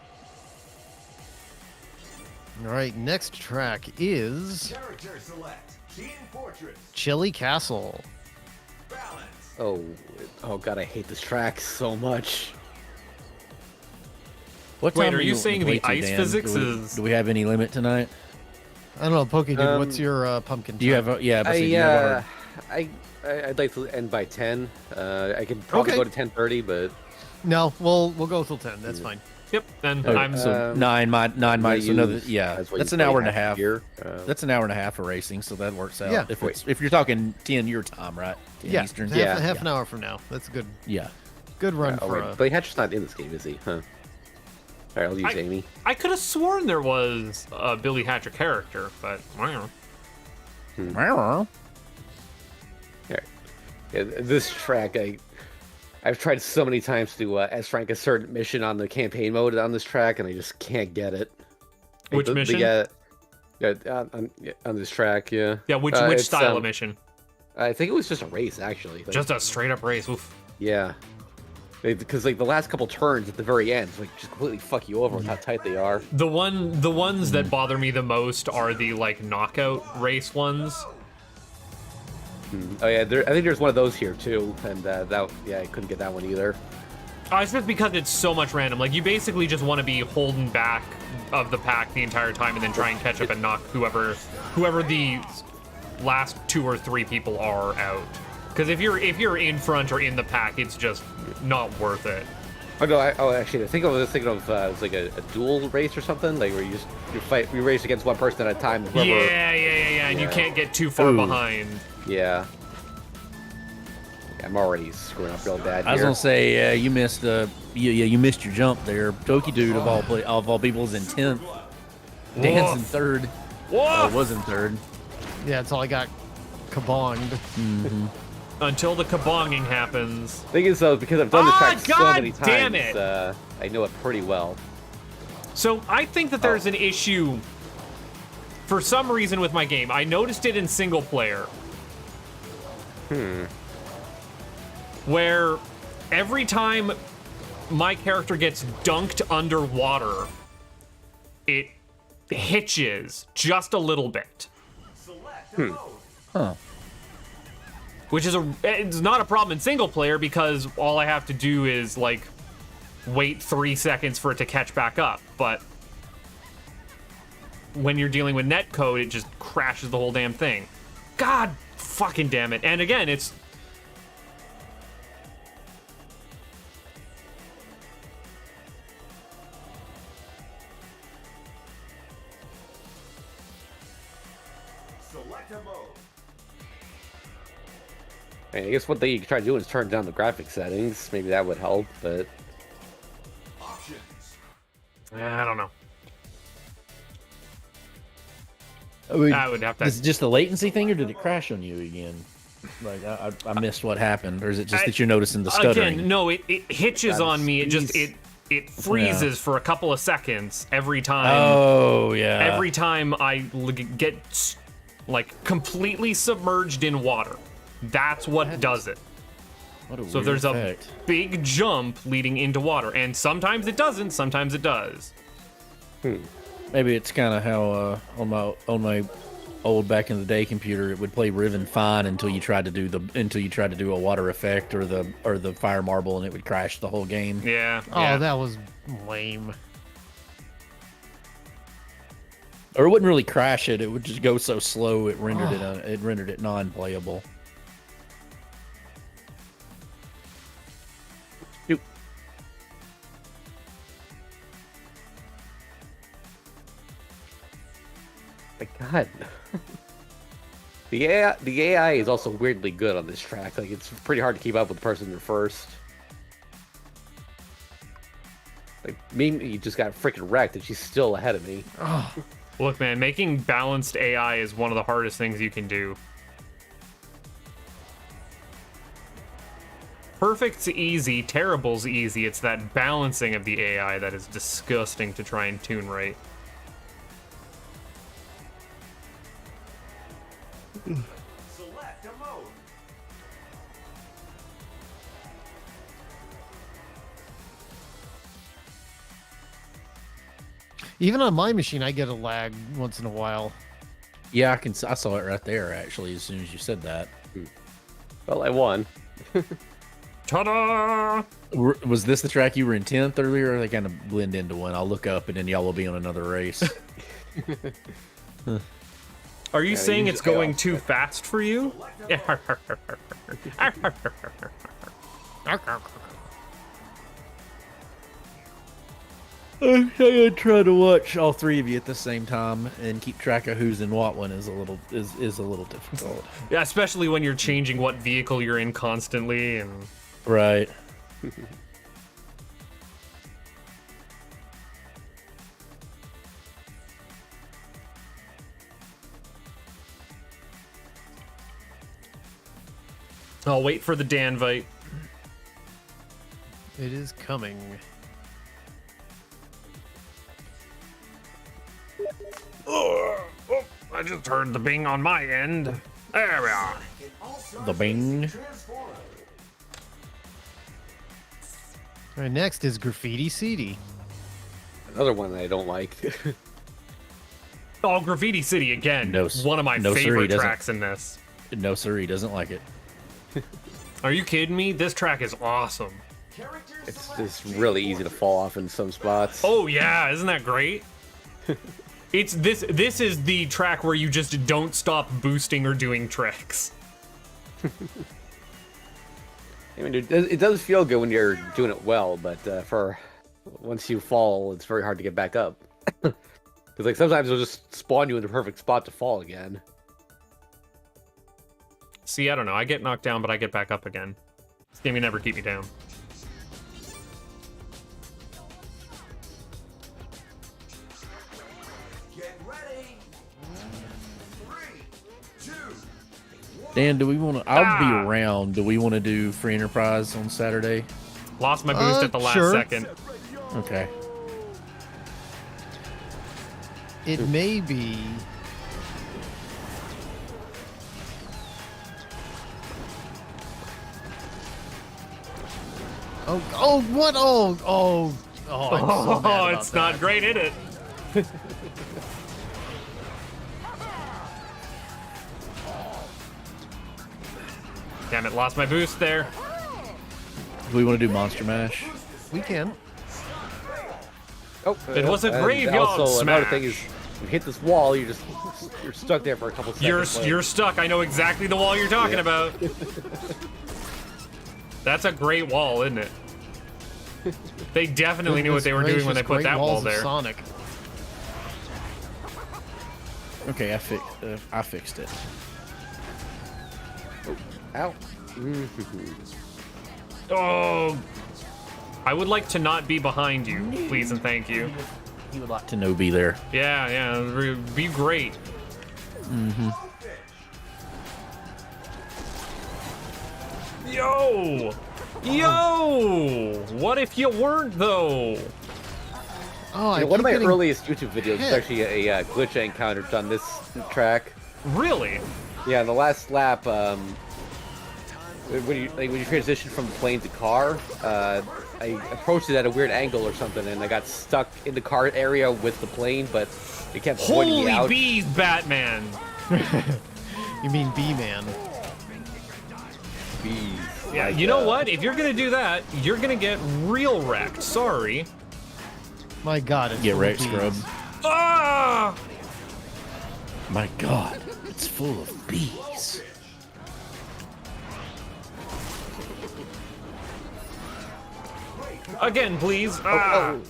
All right, next track is Character select. Team Fortress. Chili Castle. Balance. Oh god, I hate this track so much. What Wait, time are you wanting saying to play the to, ice Dan? physics do we, is- Do we have any limit tonight? I don't know, Pokey Dude, what's your pumpkin? Do you time? have? Do you have a I'd like to end by 10. I could probably Okay. go to 10:30, but No, we'll go till 10. That's fine. Yep, then Oh, I'm so nine minus another. Yeah, that's what that's you an play hour and a half. Here. That's an hour and a half of racing, so that works out. Yeah. If you're talking 10 your time, right? 10 Yeah, Eastern. half an hour from now. That's a Yeah. good run Oh, for wait, a... Billy Hatcher's not in this game, is he? Huh. Alright, I'll use Amy. I could have sworn there was a Billy Hatcher character, but wow. Alright. Yeah, this track, I've tried so many times to S-rank a certain mission on the campaign mode on this track, and I just can't get it. Which mission? On this track, yeah. Yeah, which It's, style of mission? I think it was just a race, actually. Like, Just a straight up race. Oof. yeah. Because like the last couple turns at the very end, like just completely fuck you over with how tight they are. The ones that bother me the most are the like knockout race ones. Oh yeah, I think there's one of those here too, and I couldn't get that one either. It's just because it's so much random. Like you basically just want to be holding back of the pack the entire time, and then try and catch up and knock whoever the last 2 or 3 people are out. Because if you're in front or in the pack, it's just not worth it. Oh no! Actually, I think I was thinking of it was like a duel race or something, like where you race against one person at a time. Whoever, Yeah. and you can't get too far Ooh. behind. Yeah. I'm already screwing up real bad I was here. gonna say you missed you missed your jump there. Toki Dude of all people is in 10th. Dan's in Woof. 3rd. Woof. Or was in 3rd. Yeah, it's all I got kabonged. Until the kabonging happens. Thing is, though, because I've done the track so God many times, damn it. I know it pretty well. So I think that there's an issue for some reason with my game. I noticed it in single player. Where every time my character gets dunked underwater, it hitches just a little bit. Select a mode. Huh. Which is it's not a problem in single player because all I have to do is like wait 3 seconds for it to catch back up. But when you're dealing with netcode, it just crashes the whole damn thing. God fucking damn it. And again, it's Select a mode. I guess what they try to do is turn down the graphic settings. Maybe that would help, but Options. I don't know. I mean, I would have to. is it just the latency thing, or did it crash on you again? Like I missed what happened, or is it just that you're noticing the stuttering? Again, no, it hitches Gotta on me. It just squeeze. it freezes for a couple of seconds every time. Oh yeah. Every time I get like completely submerged in water. That's what does it. What a So weird there's a effect. big jump leading into water, and sometimes it doesn't, sometimes it does. Maybe it's kind of how on my old back in the day computer, it would play Riven fine until you tried to do a water effect or the fire marble, and it would crash the whole game. Yeah. Oh, yeah. that was lame. Or it wouldn't really crash it; it would just go so slow it rendered it non-playable. my God. The AI is also weirdly good on this track. Like, it's pretty hard to keep up with the person in first. Like, Mimi just got freaking wrecked, and she's still ahead of me. Look, man, making balanced AI is one of the hardest things you can do. Perfect's easy, terrible's easy. It's that balancing of the AI that is disgusting to try and tune right. Select a mode. Even on my machine, I get a lag once in a while. Yeah, I saw it right there actually as soon as you said that. Well, I won. Ta-da! Was this the track you were in 10th earlier, or they kind of blend into one? I'll look up and then y'all will be on another race. Are you saying you it's just go going off. too fast for you? I try to watch all three of you at the same time and keep track of who's in what one is a little difficult. Yeah, especially when you're changing what vehicle you're in constantly and Right. I'll wait for the Danvite. It is coming. I just heard the bing on my end. There we are. The bing. Transform. All right, next is Graffiti CD. Another one that I don't like. Oh, Graffiti City again. No, One of my no, sir, he favorite doesn't. tracks in this. No, sir, he doesn't like it. Are you kidding me? This track is awesome. Character It's selection. just really easy to fall off in some spots. Oh yeah, isn't that great? It's this is the track where you just don't stop boosting or doing tricks. I mean, it does feel good when you're doing it well, but for once you fall, it's very hard to get back up. Because like sometimes it'll just spawn you in the perfect spot to fall again. See, I don't know. I get knocked down, but I get back up again. This game can never keep me down. Get ready. 3, 2, Dan, do we want to? I'll be around. Do we want to do free enterprise on Saturday? Lost my boost at the last sure. second. Okay. It may be. Oh, what? I'm so mad about It's not that. great, is it? Damn it, lost my boost there. Do we want to do Monster Mash? We can. Oh, It was a and graveyard Also, another smash. thing is, you hit this wall, you're stuck there for a couple seconds. You're stuck. I know exactly the wall you're talking Yeah. about. That's a great wall, isn't it? They definitely knew what they were doing when they put Great that wall Walls of there. Sonic. Okay, I fixed it. Ow. Oh, I would like to not be behind you, please and thank you. He would like to know be there. Yeah, be great. Yo, what if you weren't though? Oh, I One of keep my getting earliest YouTube videos is hit. actually a glitch I encountered on this track. Really? Yeah, in the last lap, when you transition from plane to car, I approached it at a weird angle or something, and I got stuck in the car area with the plane, but it kept pointing me Holy out. bees, Batman! You mean B-Man? Bees. Yeah, Like, you know what? If you're gonna do that, you're gonna get real wrecked. Sorry. My God, it's Get full of wrecked, bees. scrub. Ah! My God, it's full of bees. Again, please. Ah! Oh,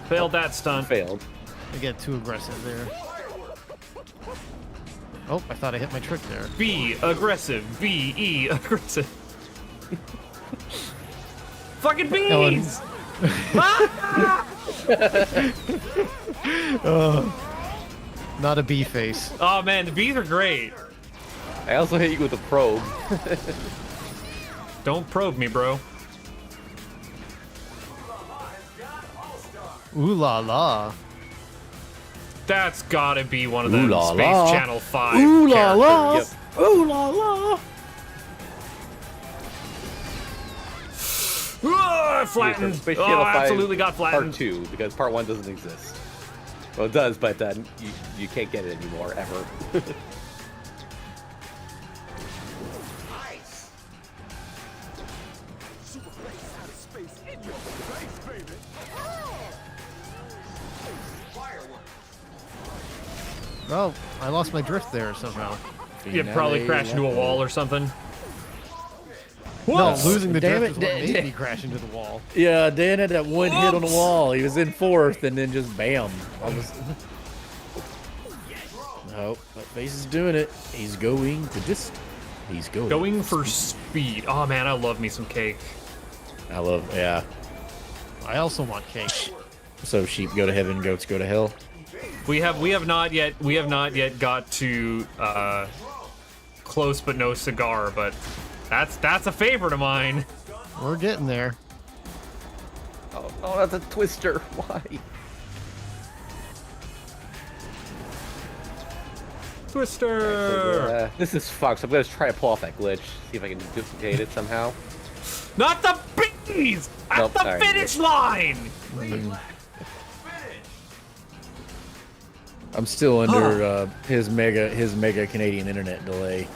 Failed that stunt. failed. I get too aggressive there. Oh, I thought I hit my trick there. Be aggressive. Be aggressive. Fucking bees! Not a bee face. Oh man, the bees are great. I also hit you with a probe. Don't probe me, bro. Ooh la la. That's gotta be one of Ooh the la Space la. Channel 5 Ooh la la. characters. Yep. Ooh la la. Ah, flattened. Space Oh, Channel 5 absolutely got flattened. Part 2, because Part 1 doesn't exist. Well, it does, but you can't get it anymore, ever. ice. Space in your face, baby. Fireworks. Oh, I lost my drift there somehow. You'd probably crash into a wall or something. No, Whoops. losing the Damn drift it, is what made Dan. me crash into the wall. Yeah, Dan had that one hit on the Whoops. wall. He was in fourth, and then just bam. Oh, that face is doing it. He's going to just. He's going. Going for speed. Oh man, I love me some cake. I love. Yeah. I also want cake. So sheep go to heaven, goats go to hell. We have not yet got to close but no cigar, but that's a favorite of mine. We're getting there. Oh, that's a twister. Why? Twister. This is fucked, so I'm gonna try to pull off that glitch. See if I can duplicate it somehow. Not the bees at Nope, the sorry. finish line. I'm still under his mega Canadian internet delay.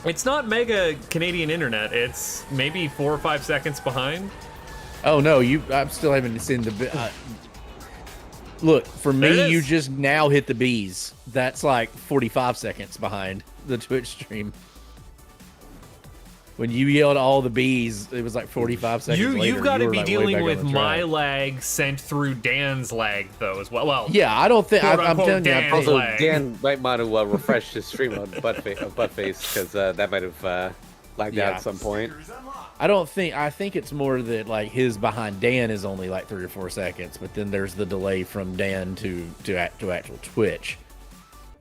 It's not mega Canadian internet. It's maybe 4 or 5 seconds behind. Oh no, I'm still haven't seen the. Look, for There it me, is. you just now hit the bees. That's like 45 seconds behind the Twitch stream. when you yelled all the bees, it was like 45 seconds later. You've got to were, be like, way dealing back on with the my track. lag sent through Dan's lag though as well. Well, Yeah, I don't think I'm Quote-unquote telling you. Dan. Also, lag. Dan might want to refresh his stream on Buttface because that might have lagged out Yeah. at some point. Stickers unlocked. I think it's more that like his behind Dan is only like 3 or 4 seconds, but then there's the delay from Dan to actual Twitch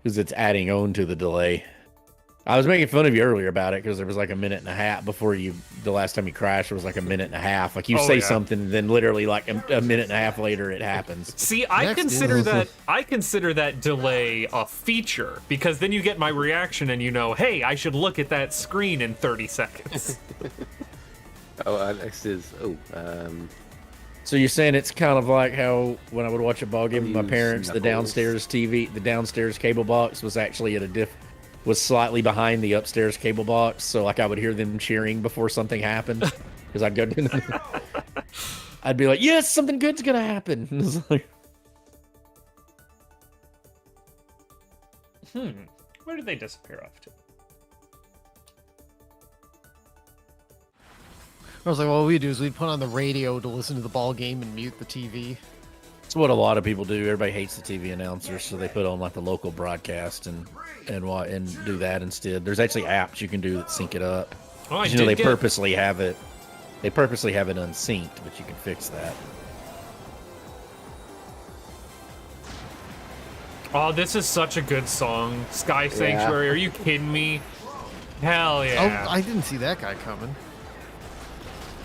because it's adding on to the delay. I was making fun of you earlier about it because there was like a minute and a half before the last time you crashed. There was like a minute and a half. Like you Oh, say yeah. something, and then literally like a minute and a half later it happens. see, I Next consider is- that delay a feature because then you get my reaction and you know, hey, I should look at that screen in 30 seconds. Next is So you're saying it's kind of like how when I would watch a ball game with my Use parents, the knuckles. downstairs TV, the downstairs cable box was actually was slightly behind the upstairs cable box. So like I would hear them cheering before something happened because I'd go, I'd be like, yes, something good's gonna happen. And it's like, Where did they disappear off to? I was like, what we do is we put on the radio to listen to the ball game and mute the TV. it's what a lot of people do. Everybody hates the TV announcers, so they put on like the local broadcast and do that instead. There's actually apps you can do that sync it up. Oh, I You know, did they get- purposely have it. They purposely have it unsynced, but you can fix that. Oh, this is such a good song. Sky Sanctuary, are you kidding me? Hell yeah. Oh, I didn't see that guy coming.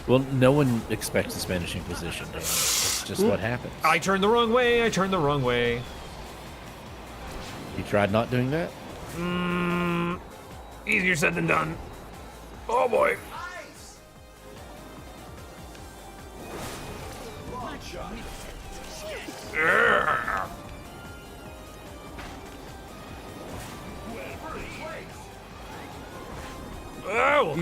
Well, no one expects the Spanish Inquisition, Dan. It's just what happens. I turned the wrong way. I turned the wrong way. You tried not doing that? Easier said than done. Oh boy. Ice. Block shot. First place. Oh.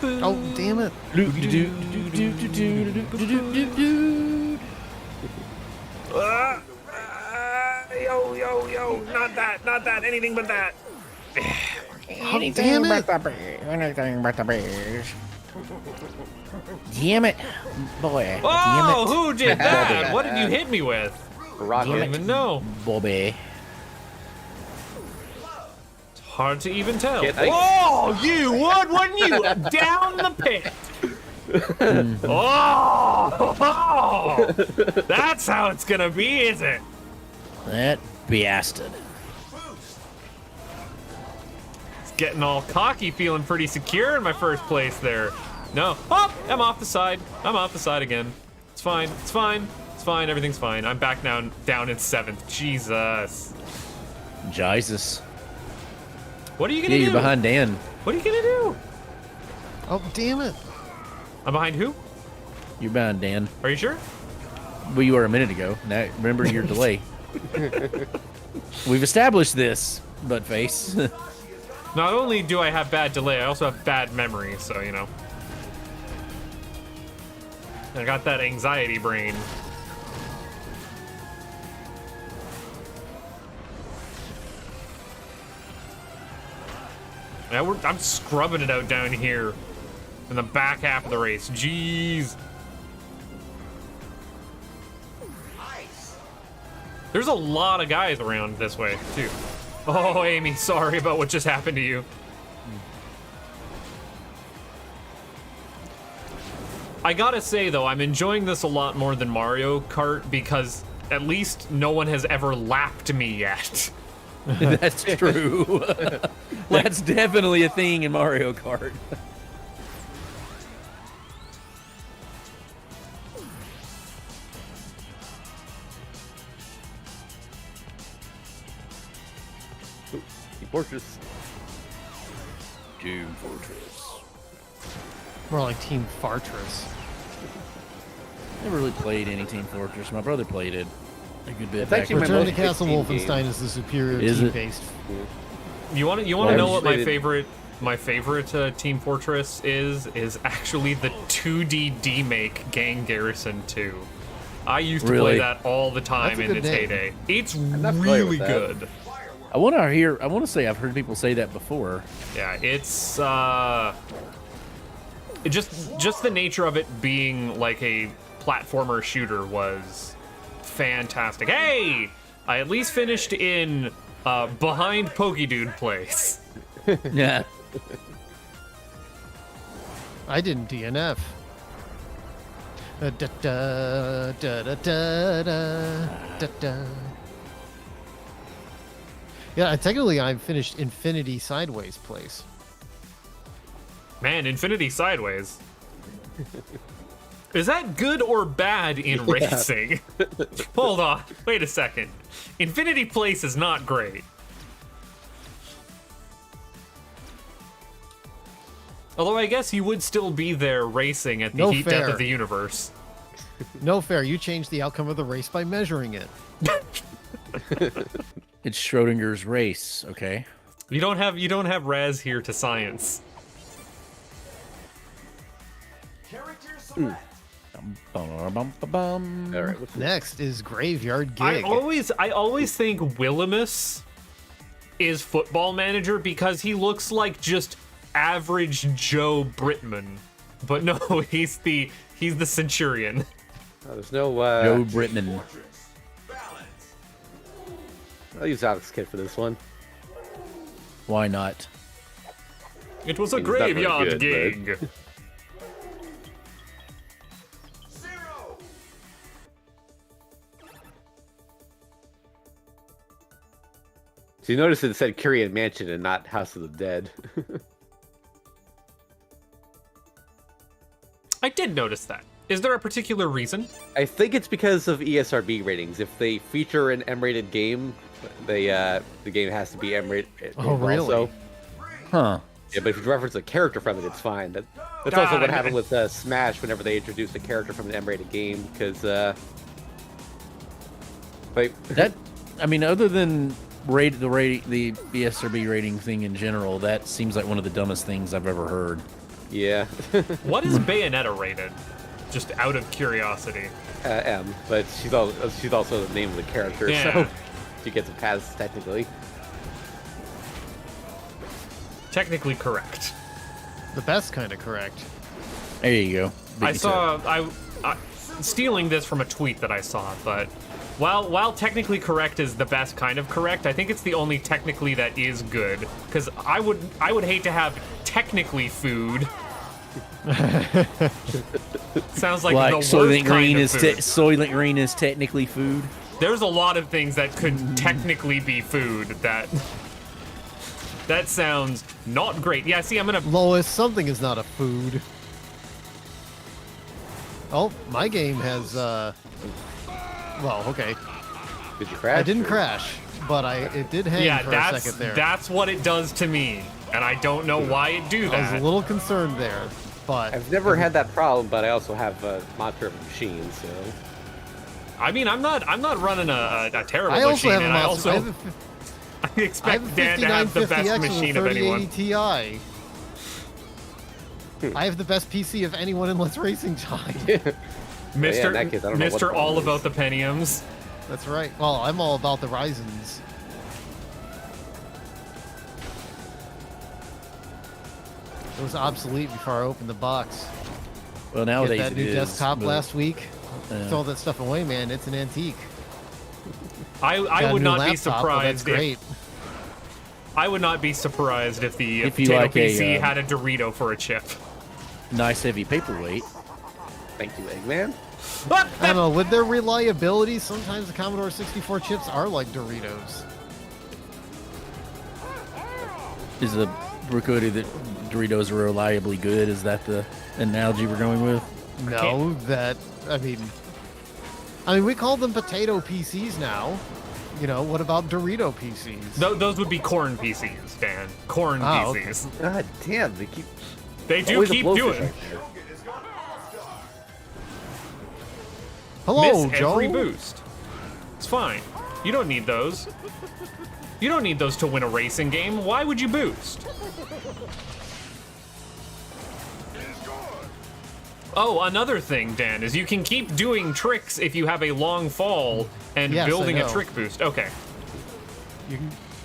Oh, damn it. Yo, not that, anything but that. Oh, damn it. Damn it, boy. Oh, who did that? What did you hit me with? I don't rocket. even know. Bobby. It's hard to even tell. Get ice. Oh, you would, wouldn't you? Down the pit. Oh, that's how it's gonna be, is it? That bastard. It's getting all cocky, feeling pretty secure in my first place there. No. Oh, I'm off the side. I'm off the side again. It's fine. It's fine. It's fine. Everything's fine. I'm back down in 7th. Jesus. Jesus. What are you Yeah, gonna do? you're behind Dan. What are you gonna do? Oh, damn it. I'm behind who? You're behind Dan. Are you sure? Well, you were a minute ago. Now, remember your delay. We've established this, Buttface. Not only do I have bad delay, I also have bad memory, so you know. I got that anxiety brain. Now I'm scrubbing it out down here in the back half of the race. Jeez. There's a lot of guys around this way, too. Oh, Amy, sorry about what just happened to you. I gotta say, though, I'm enjoying this a lot more than Mario Kart because at least no one has ever lapped me yet. That's true. That's definitely a thing in Mario Kart. Fortress. Doom Fortress. More like Team Fortress. Never really played any Team Fortress. My brother played it a good bit. It's back actually when- my Return to most Castle 16 Wolfenstein is the superior Is it? team-based. You want to Well, know what my rated- favorite Team Fortress is actually the 2D remake Gang Garrison 2. I used to Really? play that all the time That's a in good its name. heyday. It's not familiar really with that. good. I want to say I've heard people say that before. Yeah, it's just the nature of it being like a platformer shooter was fantastic. Hey, I at least finished in behind Pokedude place. Yeah. I didn't DNF. Da, da, da, da, da, da, da. Yeah, technically I finished Infinity Sideways place. Man, Infinity Sideways. Is that good or bad in racing? Hold on, wait a second. Infinity Place is not great. Although I guess you would still be there racing at the No heat death fair. of the universe. No fair, you changed the outcome of the race by measuring it. It's Schrodinger's race, okay? You don't have Raz here to science. Character select. Bum-ba-bum-ba-bum. All right. What's Next is Graveyard Gig. I always think Willimus is Football Manager because he looks like just average Joe Britman. But no, he's the Centurion. Oh, there's no. Joe Britman. Fortress. Balance. I'll use Alex Kidd for this one. Why not? It was a He's not very graveyard good, gig. 0. So you notice it said Korean Mansion and not House of the Dead. I did notice that. Is there a particular reason? I think it's because of ESRB ratings. If they feature an M-rated game, the game has to be M-rated. Oh, really? Also. Huh. Yeah, but if you reference a character from it, it's fine. That's also God, what happened with Smash whenever they introduced a character from an M-rated game, because like That, I mean, other than the ESRB rating thing in general, that seems like one of the dumbest things I've ever heard. yeah, What is Bayonetta rated? Just out of curiosity. M, but she's also the name of the character, Yeah. so she gets a pass technically. Technically correct. The best kind of correct. There you go. I saw I stealing this from a tweet that I saw, but while technically correct is the best kind of correct, I think it's the only technically that is good. Because I would hate to have technically food. Sounds like the worst Soylent Green kind of is food. Soylent Green is technically food. There's a lot of things that could technically be food that sounds not great. Yeah, see, I'm gonna. Lois, something is not a food. Oh, my game has, well, okay. Did you crash? I didn't or- crash, but it did hang Yeah, for a second there. that's what it does to me, and I don't know why it do I was that. a little concerned there, but I've never had that problem, but I also have a monster of a machine, so I mean, I'm not running a terrible I also machine, have a and I monster. also I expect Dan to have the best 5950X machine with of a 3080 anyone. Ti. I have the best PC of anyone in Let's Racing Time. in that case, I don't know what Mr. the All problem About the Pentiums. That's right. Well, I'm all about the Ryzens. It was obsolete before I opened the box. Well, Get nowadays that it new is, desktop but- last week. Yeah. Throw that stuff away, man. It's an antique. I Got a would new not be laptop, well, that's surprised great. if I would not be surprised if the If you potato like a, PC had a Dorito for a chip. Nice heavy paperweight. thank you, Eggman. What? I don't know. With their reliability, sometimes the Commodore 64 chips are like Doritos. Is the Brookoody that Doritos are reliably good? Is that the analogy we're going with? No, I mean, we call them potato PCs now. You know, what about Dorito PCs? Those would be corn PCs, Dan. Corn Oh, PCs. God damn, They do always a keep blowfish doing. right there. Hello, Miss Joe. every boost. It's fine. You don't need those. You don't need those to win a racing game. Why would you boost? Oh, another thing, Dan, is you can keep doing tricks if you have a long fall and Yes, I building a know. trick boost. Okay.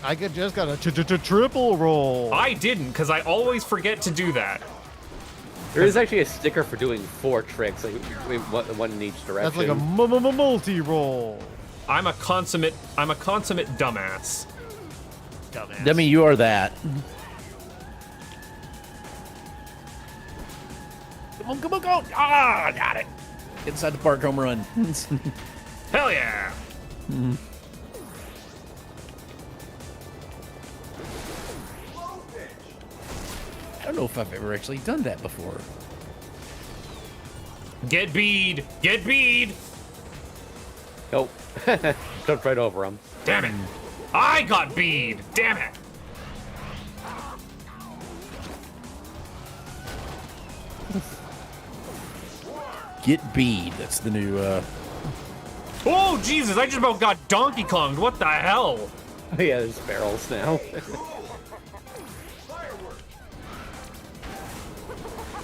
I just got a triple roll. I didn't, because I always forget to do that. There is actually a sticker for doing 4 tricks, like one in each direction. That's like a multi-roll. I'm a consummate dumbass. Dumbass. Dummy, you are that. Come on, go! Ah, got it. Inside the park home run. Hell yeah! I don't know if I've ever actually done that before. Get bead! Get bead! Nope. Jumped right over him. Damn it! I got bead! Damn it! Get bead. That's the new. Oh, Jesus, I just about got Donkey Konged. What the hell? Yeah, there's barrels now.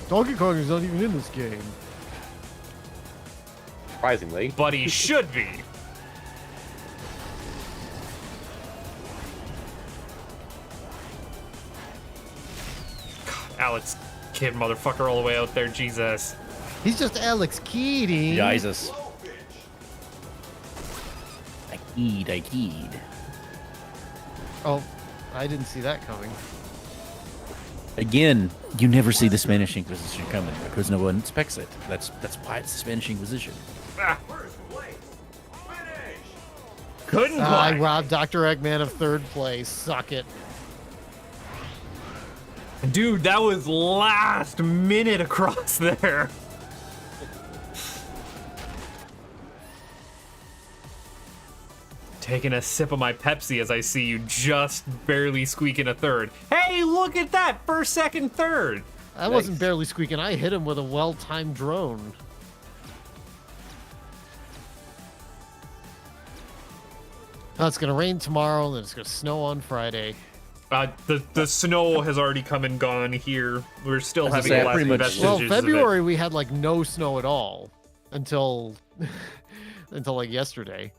Donkey Kong is not even in this game. Surprisingly. But he should be. God, Alex Kidd, motherfucker, all the way out there, Jesus. He's just Alex Keating. Jesus. I keyed. Oh, I didn't see that coming. Again, you never see the Spanish Inquisition coming because no one expects it. That's why it's the Spanish Inquisition. Ah, First place. Finish. couldn't I quite. robbed Dr. Eggman of 3rd place. Suck it. Dude, that was last minute across there. Taking a sip of my Pepsi as I see you just barely squeaking a 3rd. Hey, look at that! 1st, 2nd, 3rd! I wasn't Nice. barely squeaking. I hit him with a well-timed drone. Oh, it's gonna rain tomorrow, and then it's gonna snow on Friday. The snow has already come and gone here. We're still As I having say, I last pretty much- vestiges Well, of it. February we had like no snow at all until until like yesterday.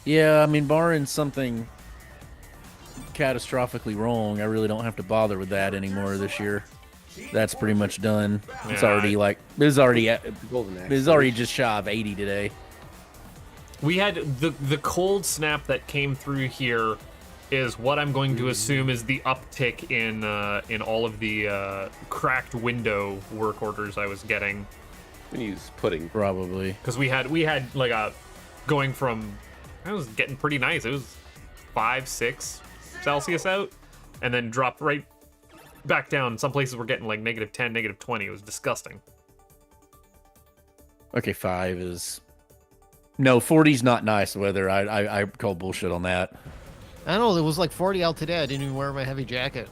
Yeah, I mean, barring something catastrophically wrong, I really don't have to bother with that anymore this year. That's pretty much done. It's Yeah, already like it's already Golden Axe. it's already just shy of 80 today. We had the cold snap that came through here is what I'm going to assume is the uptick in all of the cracked window work orders I was getting, We can use pudding. Probably. because we had like a going from, it was getting pretty nice. It was 5-6 Celsius out, and then dropped right back down. Some places were getting like -10, -20. It was disgusting. Okay, 5 is no 40's not nice weather. I call bullshit on that. I don't know. It was like 40 out today. I didn't even wear my heavy jacket.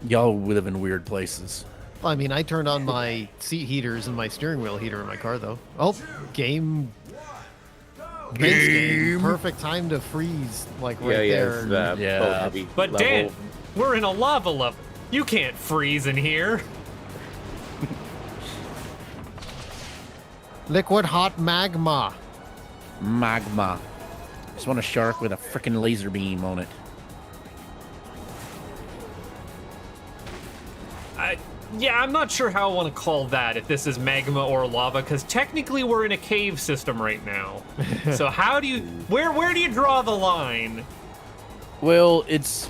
Y'all live in weird places. I mean, I turned on my seat heaters and my steering wheel heater in my car, though. Oh, game. Game. Perfect time to freeze, like right there. It's, Yeah. boat heavy But level. Dan, we're in a lava level. You can't freeze in here. Liquid hot magma. Magma. Just want a shark with a freaking laser beam on it. Yeah, I'm not sure how I want to call that, if this is magma or lava, because technically we're in a cave system right now. So how do you, where do you draw the line? Well, it's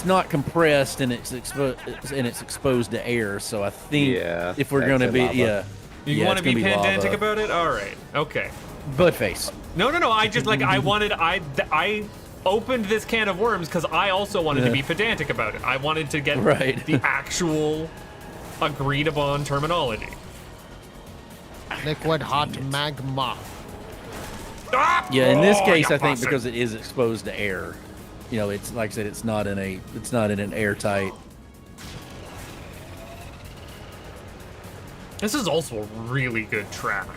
not compressed and it's exposed to air. So I think Yeah, if we're that's gonna a be lava. You yeah, want it's to be gonna pedantic lava. about it? All right, okay. Butt face. No, I just like, I opened this can of worms because I also wanted to be pedantic about it. I wanted to get Right. the actual agreed upon terminology. Liquid hot magma. Ah! Yeah, in this Oh, case, you I think bastard. because it is exposed to air. You know, it's like I said, it's not in an airtight. This is also a really good track.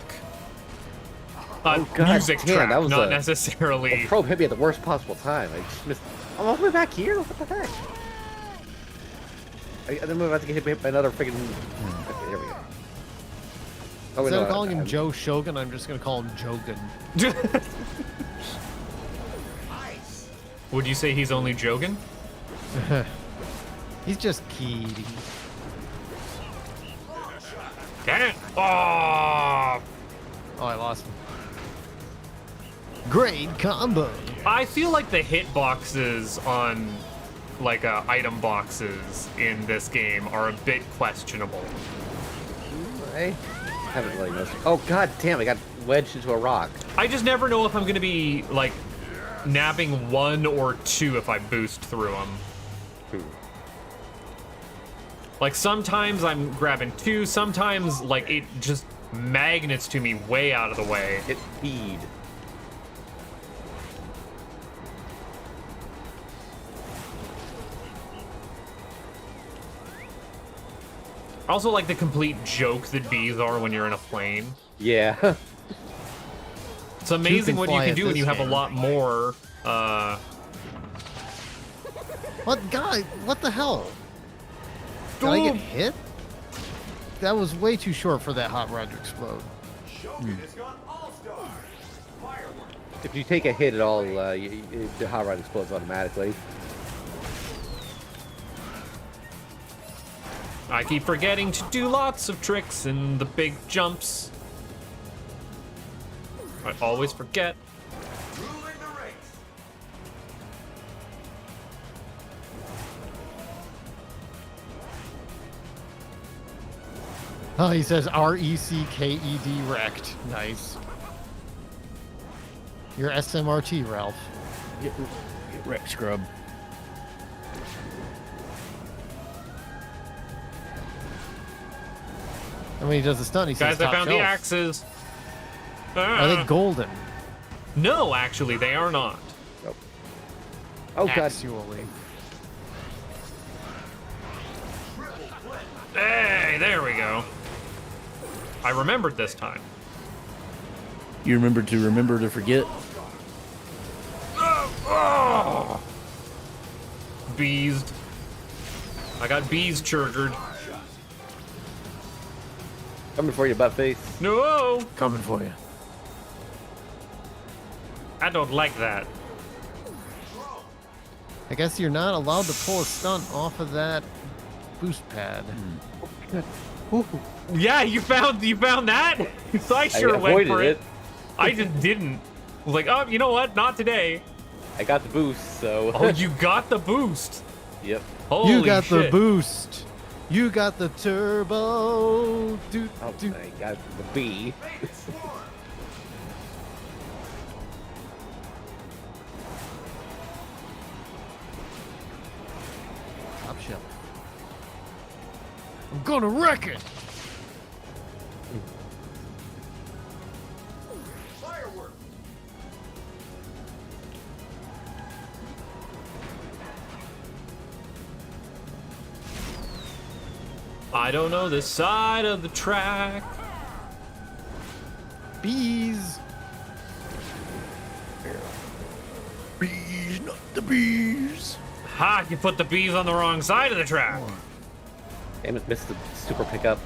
Oh, God Music damn, track, that was not a- necessarily. Probe hit me at the worst possible time. I just missed. I'm all the way back here? What the heck? I'm about to get hit by another freaking. Okay, there we go. Oh, Instead no, of calling him I'm- Joe Shogun, I'm just gonna call him Jogan. Would you say he's only joking? He's just kidding. Get it! Oh! Oh, I lost him. Great combo. I feel like the hitboxes on like item boxes in this game are a bit questionable. I haven't really noticed. Oh god damn! I got wedged into a rock. I just never know if I'm gonna be like nabbing 1 or 2 if I boost through them. Like sometimes I'm grabbing 2, sometimes like it just magnets to me way out of the way. Hit speed. I also like the complete joke that bees are when you're in a plane. Yeah. It's amazing what you fly can at do when this you have a game. lot more. What guy? What the hell? Did I get hit? That was way too short for that hot rod to explode. Shogun has gone all-star. Firework. If you take a hit at all, the hot rod explodes automatically. I keep forgetting to do lots of tricks and the big jumps. I always forget. Ruling the race. Oh, he says R-E-C-K-E-D wrecked. Nice. You're SMRT, Ralph. Get wrecked, scrub. And when he does the stunt, he says Guys, I top found the shelf. axes. Are they golden? No, actually, they are not. Oh god. Actually. Hey, there we go. I remembered this time. You remember to forget? Bees. I got bees triggered. Coming for you, buttface. No, Coming for you. I don't like that. I guess you're not allowed to pull a stunt off of that boost pad. Yeah, you found that? So I sure went avoided for it. I just didn't. I was like, oh, you know what? Not today. I got the boost, so. Oh, you got the boost. Yep. Holy You got the shit. boost. You got the turbo. Doot, Oh, doot. I got the B. Top shelf. I'm gonna wreck it. Firework. I don't know this side of the track. Bees. Bees, not the bees. Ha! You put the bees on the wrong side of the track. Damn it, missed the super pickup.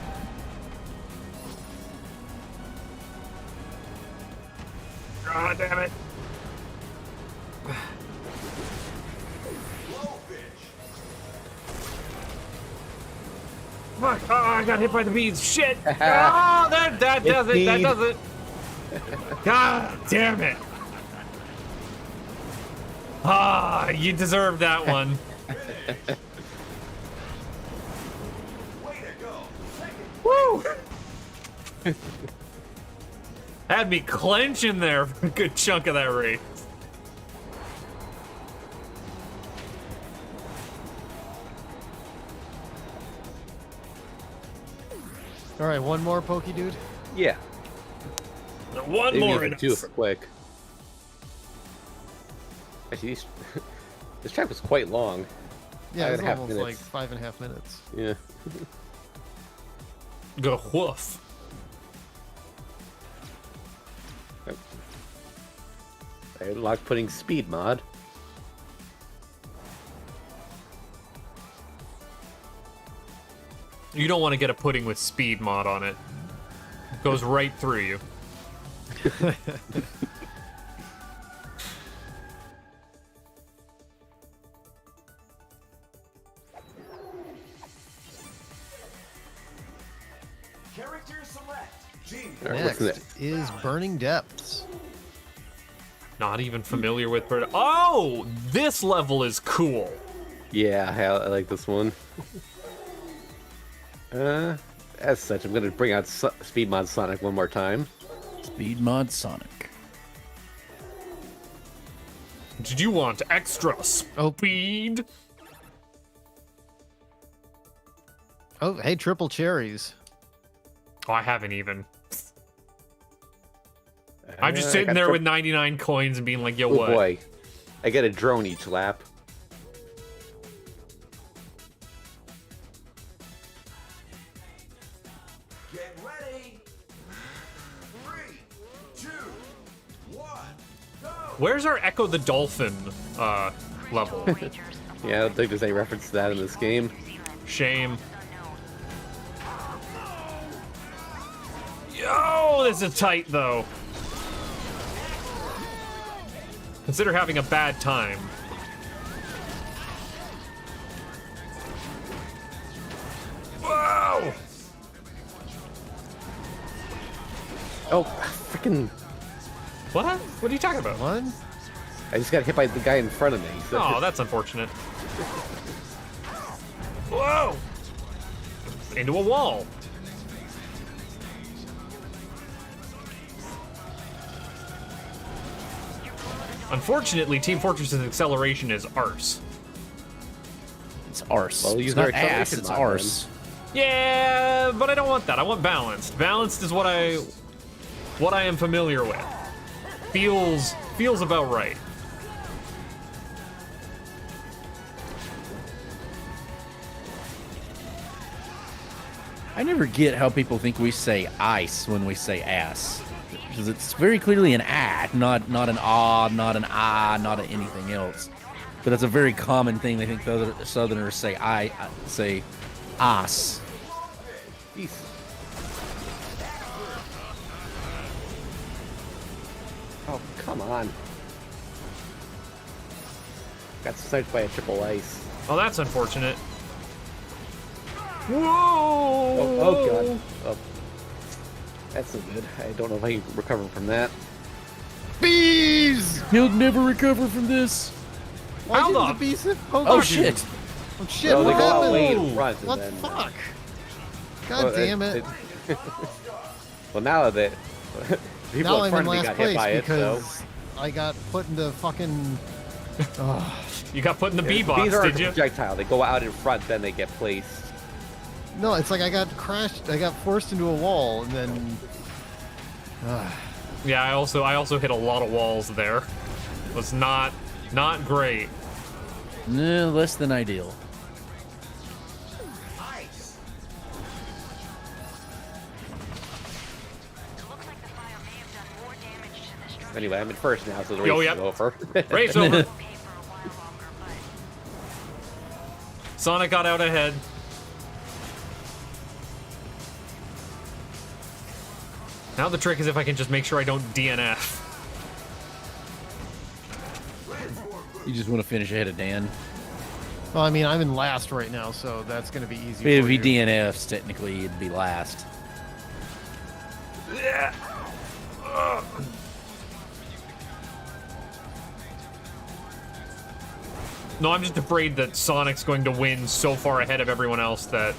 God damn it. Fuck! Oh, I got hit by the bees. Shit! Oh, that does it. That does it. God damn it! Ah, you deserve that one. Way to go. Second. Woo! Had me clenching there for a good chunk of that race. All right, one more pokey dude. Yeah. One Maybe more. even two for quick. Actually, this track was quite long. Yeah, it's 5.5 almost like minutes. 5.5 minutes. Yeah. Go woof. I unlocked putting speed mod. You don't want to get a pudding with speed mod on it. It goes right through you. Character select. Team. All right, what's Next next? is Burning Depths. Not even familiar with bird. Oh, this level is cool. Yeah, I like this one. As such, I'm gonna bring out Speed Mod Sonic one more time. Speed mod Sonic. Did you want extra speed? Oh, hey, triple cherries. Oh, I haven't even. I'm just I sitting got there with 99 coins and being like, yo, Oh what? boy, I get a drone each lap. Get ready. 3, 2, 1, go. Where's our Echo the Dolphin level? Yeah, I don't think there's any reference to that in this game. Shame. Yo, this is tight, though. Consider having a bad time. Whoa! Oh, freaking! What? What are you talking about? What? I just got hit by the guy in front of me. So Oh, that's unfortunate. Whoa! Into a wall. Unfortunately, Team Fortress's acceleration is arse. It's arse. Well, It's use not their ass, acceleration it's mod, arse. Yeah, but I don't want that. I want balanced. Balanced is what I am familiar with. Feels about right. I never get how people think we say ice when we say ass. Because it's very clearly an not an ah, not an ah, not an anything else. But that's a very common thing. They think the other Southerners say say ass. Jeez. Oh, come on. Got sniped by a triple ice. Oh, that's unfortunate. Whoa! Oh god. Oh. That's not good. I don't know if I can recover from that. Bees! He'll never recover from this. Why How didn't the- the bees Oh shit! Oh shit, Well, they what go out happened? way in front and What the then... fuck? God Well, damn it. well, now that people Now in I'm front in of me last got hit place by it, so... because I got put into fucking... You got put in the bee These box, are a did you? projectile. They go out in front, then they get placed. No, it's like I got crashed, I got forced into a wall, and then... Yeah, I also hit a lot of walls there. Was not great. No, less than ideal. Ice. Anyway, I'm in first now, so the race Yo, is yep. over. Race over. Sonic got out ahead. Now the trick is if I can just make sure I don't DNF. You just want to finish ahead of Dan. Well, I mean, I'm in last right now, so that's going to be easy If for he you. DNFs, technically it'd be last. No, I'm just afraid that Sonic's going to win so far ahead of everyone else that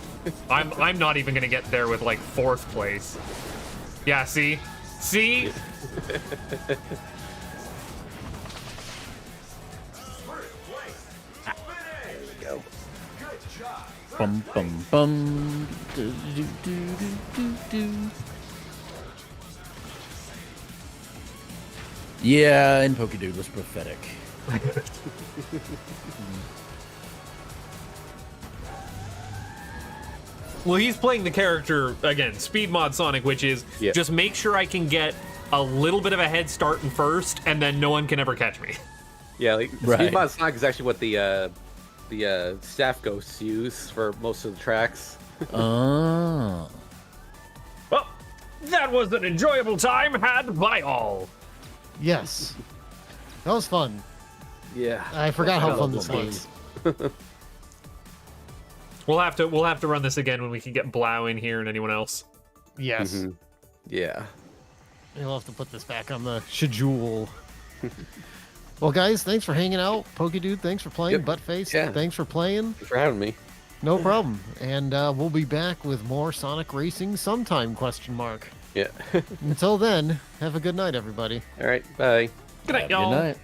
I'm not even gonna get there with like 4th place. Yeah, see? See? Go. Good job. Bum bum bum. Do, do, do, do, do, do. Yeah, and Pokedude was pathetic. Well, he's playing the character, again, Speed Mod Sonic, which is Yeah. just make sure I can get a little bit of a head start in first, and then no one can ever catch me. Yeah, like Right. Speed Mod Sonic is actually what the the staff ghosts use for most of the tracks. Oh. Well, that was an enjoyable time had by all. Yes. That was fun. Yeah. I forgot how fun love this those was. We'll have to run this again when we can get Blau in here and anyone else. Yes. Mhm. Yeah. We'll have to put this back on the schedule. Well, guys, thanks for hanging out. Pokedude, thanks for playing. Yep. Buttface, Yeah. thanks for playing. Thanks for having me. No problem. And we'll be back with more Sonic Racing sometime, question mark. Yeah. Until then, have a good night, everybody. All right. Bye. Good night, Good y'all. night.